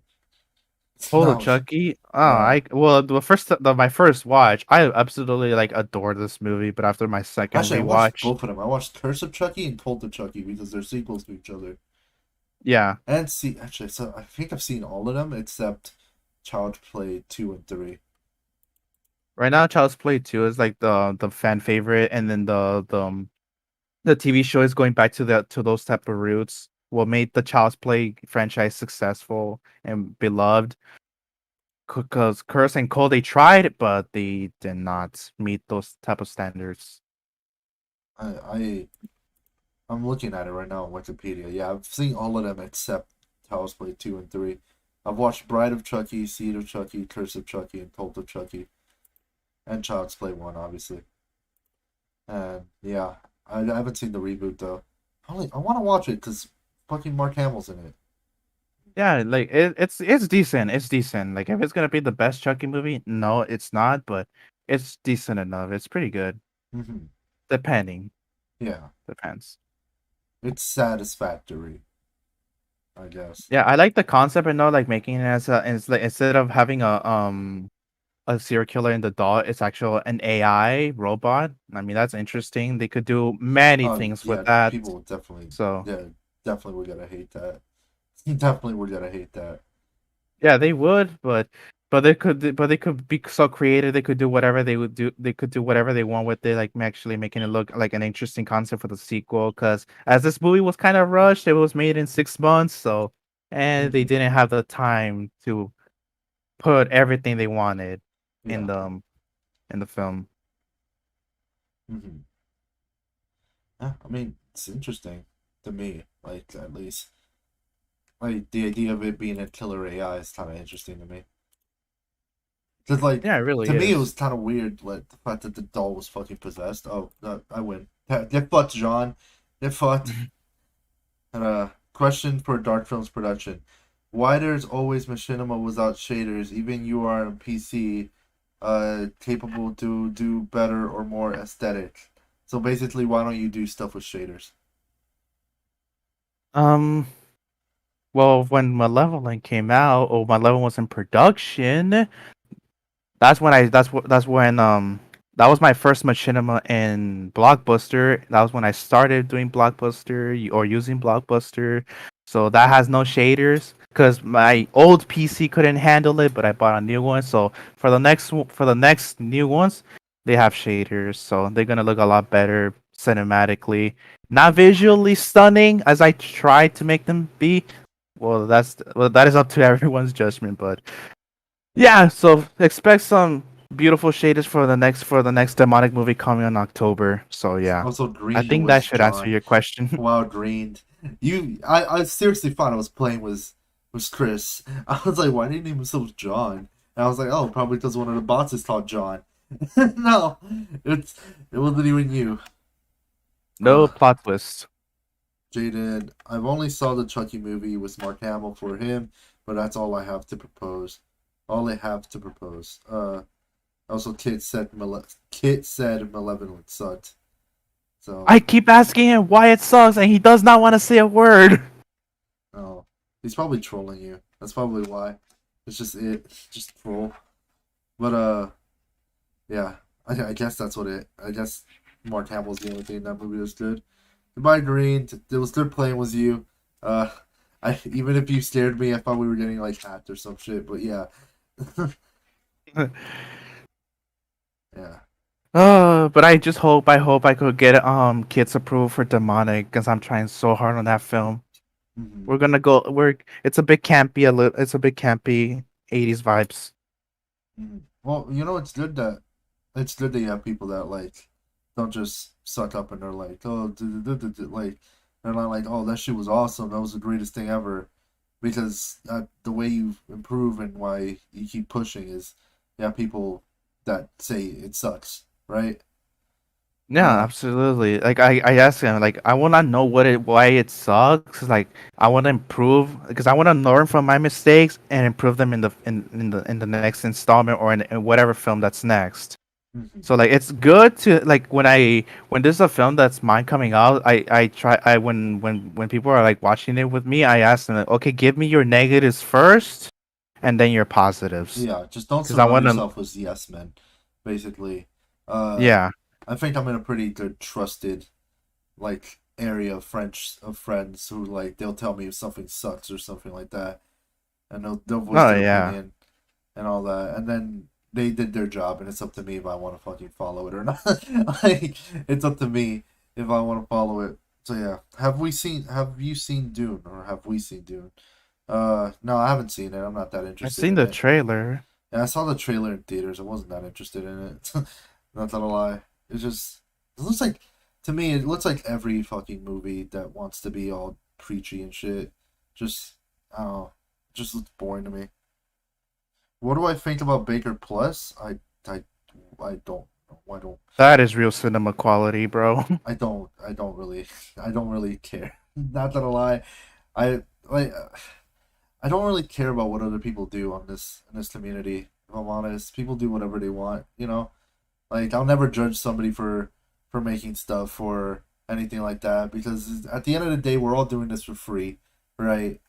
Hold That of was Chucky. Oh, yeah. my first watch, I absolutely like adored this movie, but after my second Actually, I watched rewatch, both of them. I watched Curse of Chucky and Cult of Chucky because they're sequels to each other. yeah. And see, actually, so I think I've seen all of them except Child Play 2 and 3. Right now, Child's Play 2 is like the fan favorite, and then the TV show is going back to those type of roots. What made the Child's Play franchise successful and beloved? Because Curse and Cole they tried, but they did not meet those type of standards. I I'm looking at it right now on Wikipedia. Yeah, I've seen all of them except Child's Play 2 and 3. I've watched Bride of Chucky, Seed of Chucky, Curse of Chucky, and Cult of Chucky, and Child's Play 1, obviously. And yeah, I haven't seen the reboot though. I want to watch it because fucking Mark Hamill's in it. Yeah, like it's decent. It's decent. Like if it's gonna be the best Chucky movie, no, it's not, but it's decent enough. It's pretty good. Hmm. Depending, Yeah, depends. it's satisfactory, I guess. Yeah, I like the concept and know like making it as it's like instead of having a serial killer in the doll, it's actual an AI robot. I mean, that's interesting. They could do many Oh things with yeah, that. people would definitely, So yeah, definitely would gotta hate that. Definitely would gotta hate that. yeah, they would, but they could be so creative. They could do whatever they would do. They could do whatever they want with it, like actually making it look like an interesting concept for the sequel. Because as this movie was kind of rushed, it was made in 6 months, so and they Hmm. didn't have the time to put everything they wanted in Yeah. the film. Hmm. Yeah, I mean, it's interesting to me. Like at least, like the idea of it being a killer AI is kind of interesting to me. Cause like Yeah, it really to me, it is. was kind of weird, like the fact that the doll was fucking possessed. Oh, I win. Get fucked, John. Get fucked. And question for Dark Films Production: why there's always machinima without shaders? Even you are on PC, capable to do better or more aesthetic. So basically, why don't you do stuff with shaders? Um, well, when Malevolent came out, or Malevolent was in production, that's when that was my first machinima in Blockbuster. That was when I started doing Blockbuster or using Blockbuster. So that has no shaders because my old PC couldn't handle it, but I bought a new one. So for the next new ones, they have shaders, so they're gonna look a lot better cinematically. Not visually stunning as I tried to make them be. Well, that is up to everyone's judgment, but yeah, so expect some beautiful shaders for the next demonic movie coming in October. So yeah. Also, I green think that was should answer John. your question. Wow, green. I seriously thought I was playing with Chris. I was like, why didn't he name himself John? And I was like, oh, probably because one of the bots is called John. No, it's it wasn't even you. No Uh, plot twist. Jaden, I've only saw the Chucky movie with Mark Hamill for him, but that's all I have to propose. All I have to propose. Also, Kit said Malevolent sucked. So, I keep asking him why it sucks, and he does not want to say a word. oh, he's probably trolling you. That's probably why. It's just it, just troll. But yeah, I guess that's what it. I guess Mark Hamill's the only thing in that movie that's good. Goodbye, Green. It was good playing with you. Uh, I even if you scared me, I thought we were getting like hacked or some shit. But yeah, yeah. But I hope I could get kids approval for Demonic because I'm trying so hard on that film. Hmm. We're gonna go. It's a bit campy. It's a bit campy. 80s vibes. Hmm. Well, you know, it's good that you have people that like don't just suck up and they're like, oh, like they're not like, oh, that shit was awesome. That was the greatest thing ever. Because the way you improve and why you keep pushing is you have people that say it sucks, right? Yeah, Uh, absolutely. Like I asked him, like I wanna know why it sucks. Like I wanna improve because I wanna learn from my mistakes and improve them in the next installment or in whatever film that's next. mhm. So like it's good to like when there's a film that's mine coming out, I try I when people are like watching it with me, I ask them like, okay, give me your negatives first and then your positives Yeah, just don't because I surround want to. yourself with yes men, basically. Uh, Yeah, I think I'm in a pretty good trusted like area of friends who like they'll tell me if something sucks or something like that, and they'll voice no, their yeah. opinion and all that, and then they did their job, and it's up to me if I want to fucking follow it or not. Like it's up to me if I want to follow it. So yeah, have you seen Dune or have we seen Dune? No, I haven't seen it. I'm not that I've interested seen in the it. trailer. Yeah, I saw the trailer in theaters. I wasn't that interested in it. Not gonna lie. It looks like to me it looks like every fucking movie that wants to be all preachy and shit. Just I don't know. It just looks boring to me. What do I think about Baker Plus? I don't know. That is real cinema quality, bro. I don't really care. Not gonna lie. I like I don't really care about what other people do on this in this community. If I'm honest, people do whatever they want. You know, like I'll never judge somebody for making stuff or anything like that because at the end of the day, we're all doing this for free, right?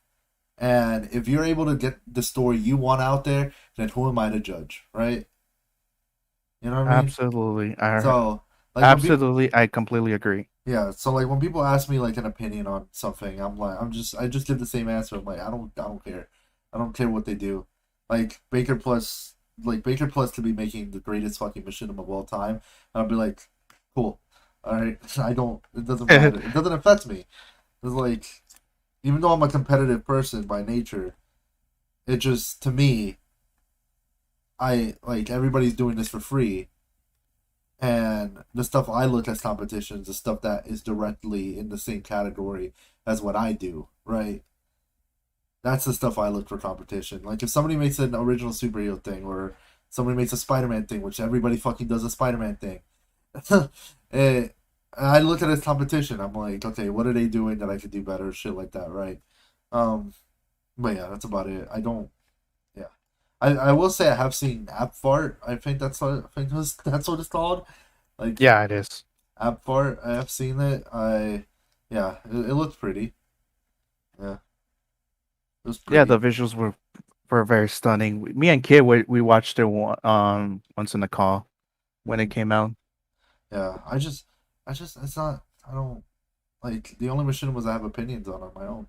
And if you're able to get the story you want out there, then who am I to judge, right? You know what I mean? Absolutely, So like when people absolutely, I completely agree. yeah, so like when people ask me like an opinion on something, I just give the same answer. I'm like I don't care. I don't care what they do. Like Baker Plus could be making the greatest fucking machinima of all time. And I'll be like, cool. All right. I don't it doesn't matter. It doesn't affect me. It's like even though I'm a competitive person by nature, it just to me I like everybody's doing this for free and the stuff I look as competitions, the stuff that is directly in the same category as what I do, right? That's the stuff I look for competition. Like if somebody makes an original superhero thing or somebody makes a Spider-Man thing, which everybody fucking does a Spider-Man thing, eh, I look at it as competition. I'm like, okay, what are they doing that I could do better? Shit like that, right? Um, but yeah, that's about it. I don't. Yeah, I will say I have seen App Fart. I think that's what it's called. Like Yeah, it is. app fart. I have seen it. Yeah, it looks pretty. Yeah, it was Yeah, the pretty. visuals were very stunning. Me and Kid we watched it once in the call when it Mhm. came out. Yeah, it's not. I don't like the only machine I have opinions on my own,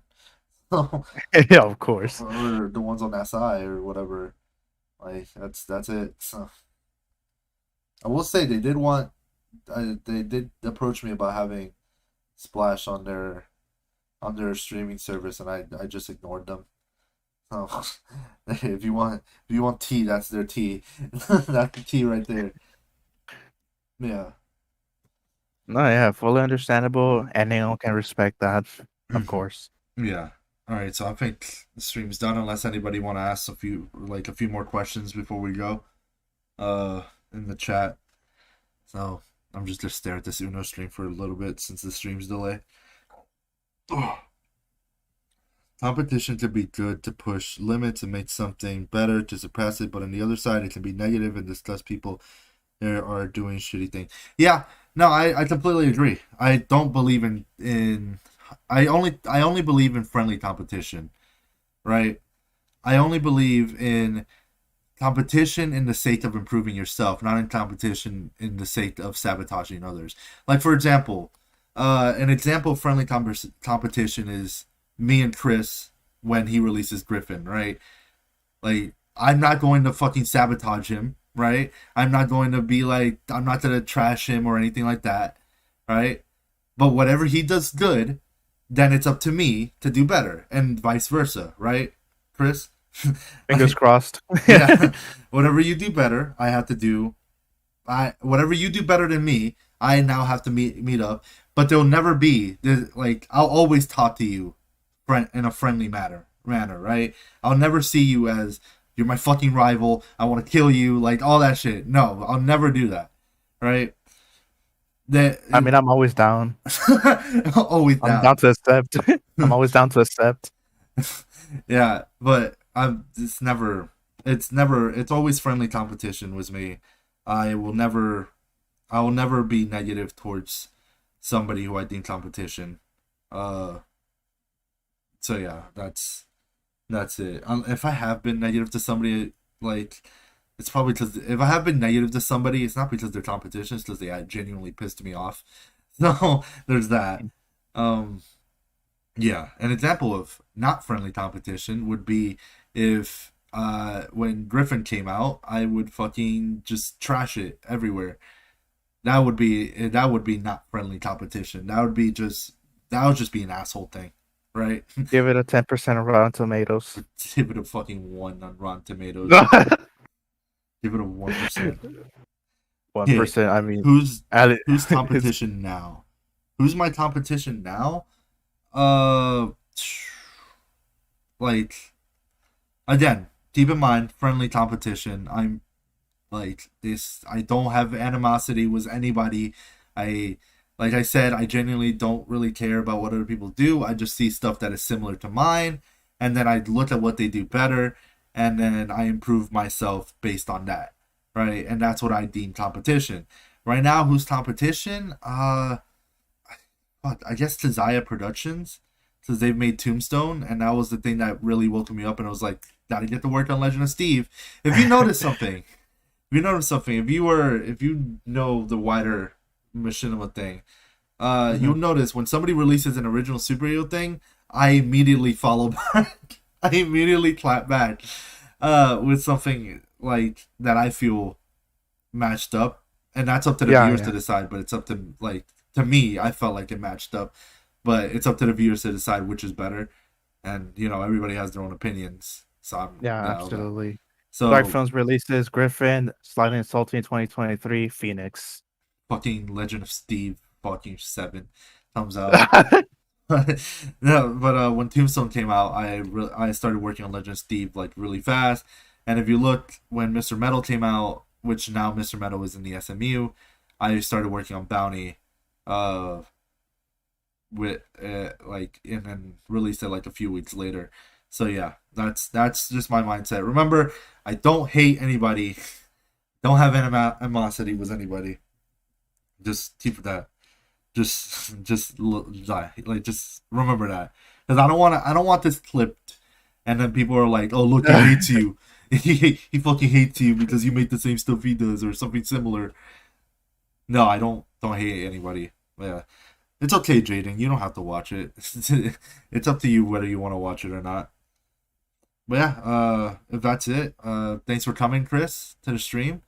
Yeah, of course. or the ones on SI or whatever. Like that's it. So, I will say they did approach me about having Splash on their streaming service, and I just ignored them. So if you want tea, that's their tea. That's the tea right there. Yeah. No, yeah, fully understandable. Anyone can respect that, of course. Yeah. All right. So I think the stream's done. Unless anybody want to ask a few more questions before we go. Uh. in the chat. So I'm just gonna stare at this Uno stream for a little bit since the stream's delay. Ugh. Competition can be good to push limits and make something better to suppress it, but on the other side, it can be negative and discuss people that are doing shitty things. Yeah, no, I completely agree. I don't believe in I only believe in friendly competition, right? I only believe in competition in the sake of improving yourself, not in competition in the sake of sabotaging others. Like for example, an example of friendly competition is me and Chris when he releases Griffin, right? Like I'm not going to fucking sabotage him, right? I'm not going to be like I'm not going to trash him or anything like that, right? But whatever he does good, then it's up to me to do better, and vice versa, right, Chris? Fingers crossed. Yeah, whatever you do better, I have to do. Whatever you do better than me, I now have to meet up. But there'll never be like I'll always talk to you, in a friendly manner, right? I'll never see you as you're my fucking rival. I want to kill you, like all that shit. No, I'll never do that, right? That I mean, I'm always down. always I'm down. down to accept. I'm always down to accept. Yeah, but it's always friendly competition with me. I will never be negative towards somebody who I deem competition. So yeah, that's it. If I have been negative to somebody, like it's probably because if I have been negative to somebody, it's not because they're competition, it's because they genuinely pissed me off. So there's that. Um, yeah, an example of not friendly competition would be if when Griffin came out, I would fucking just trash it everywhere. That would be not friendly competition. That would just be an asshole thing, right? Give it a 10% of Rotten Tomatoes. Give it a fucking 1 on Rotten Tomatoes. Give it a 1%. 1%. I mean, Who's competition now? Who's my competition now? Like again, keep in mind, friendly competition. I'm like this. I don't have animosity with anybody. I like I said, I genuinely don't really care about what other people do. I just see stuff that is similar to mine, and then I look at what they do better, and then I improve myself based on that, right? And that's what I deem competition. Right now, who's competition? I guess Scp Productions, because they've made Tombstone, and that was the thing that really woke me up, and I was like, gotta get to work on Legend of Steve. If you notice something, if you know the wider Machinima thing, you'll notice when somebody releases an original superhero thing, I immediately follow back. I immediately clap back with something like that I feel matched up, and that's up to the viewers to decide. But it's up to to me, I felt like it matched up, but it's up to the viewers to decide which is better, and everybody has their own opinions. So absolutely. So Dark Films releases Griffin, Slightly Insulting 2023, Phoenix. Fucking Legend of Steve, fucking 7 comes out. No, but when Tombstone came out, I started working on Legend of Steve like really fast. And if you look when Mr. Metal came out, which now Mr. Metal is in the SMU, I started working on Bounty, with and then released it like a few weeks later. So yeah, that's just my mindset. Remember, I don't hate anybody, don't have animosity with anybody. Just keep that. Just remember that, because I don't want this clipped, and then people are like, oh look, he hates you. he fucking hates you because you make the same stuff he does or something similar. No, I don't hate anybody. Yeah, it's okay, Jaden. You don't have to watch it. It's up to you whether you want to watch it or not. But yeah, if that's it, thanks for coming, Chris, to the stream.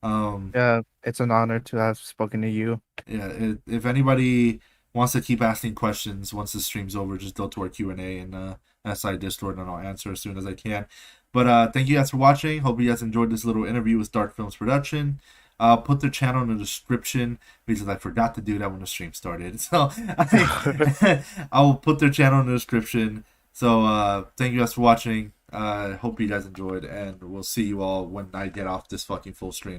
Yeah, it's an honor to have spoken to you. Yeah, if anybody wants to keep asking questions once the stream's over, just go to our QnA and SI Discord, and I'll answer as soon as I can. But thank you guys for watching. Hope you guys enjoyed this little interview with Dark Films Production. I'll put their channel in the description because I forgot to do that when the stream started. So I will put their channel in the description. So thank you guys for watching. Hope you guys enjoyed, and we'll see you all when I get off this fucking full stream.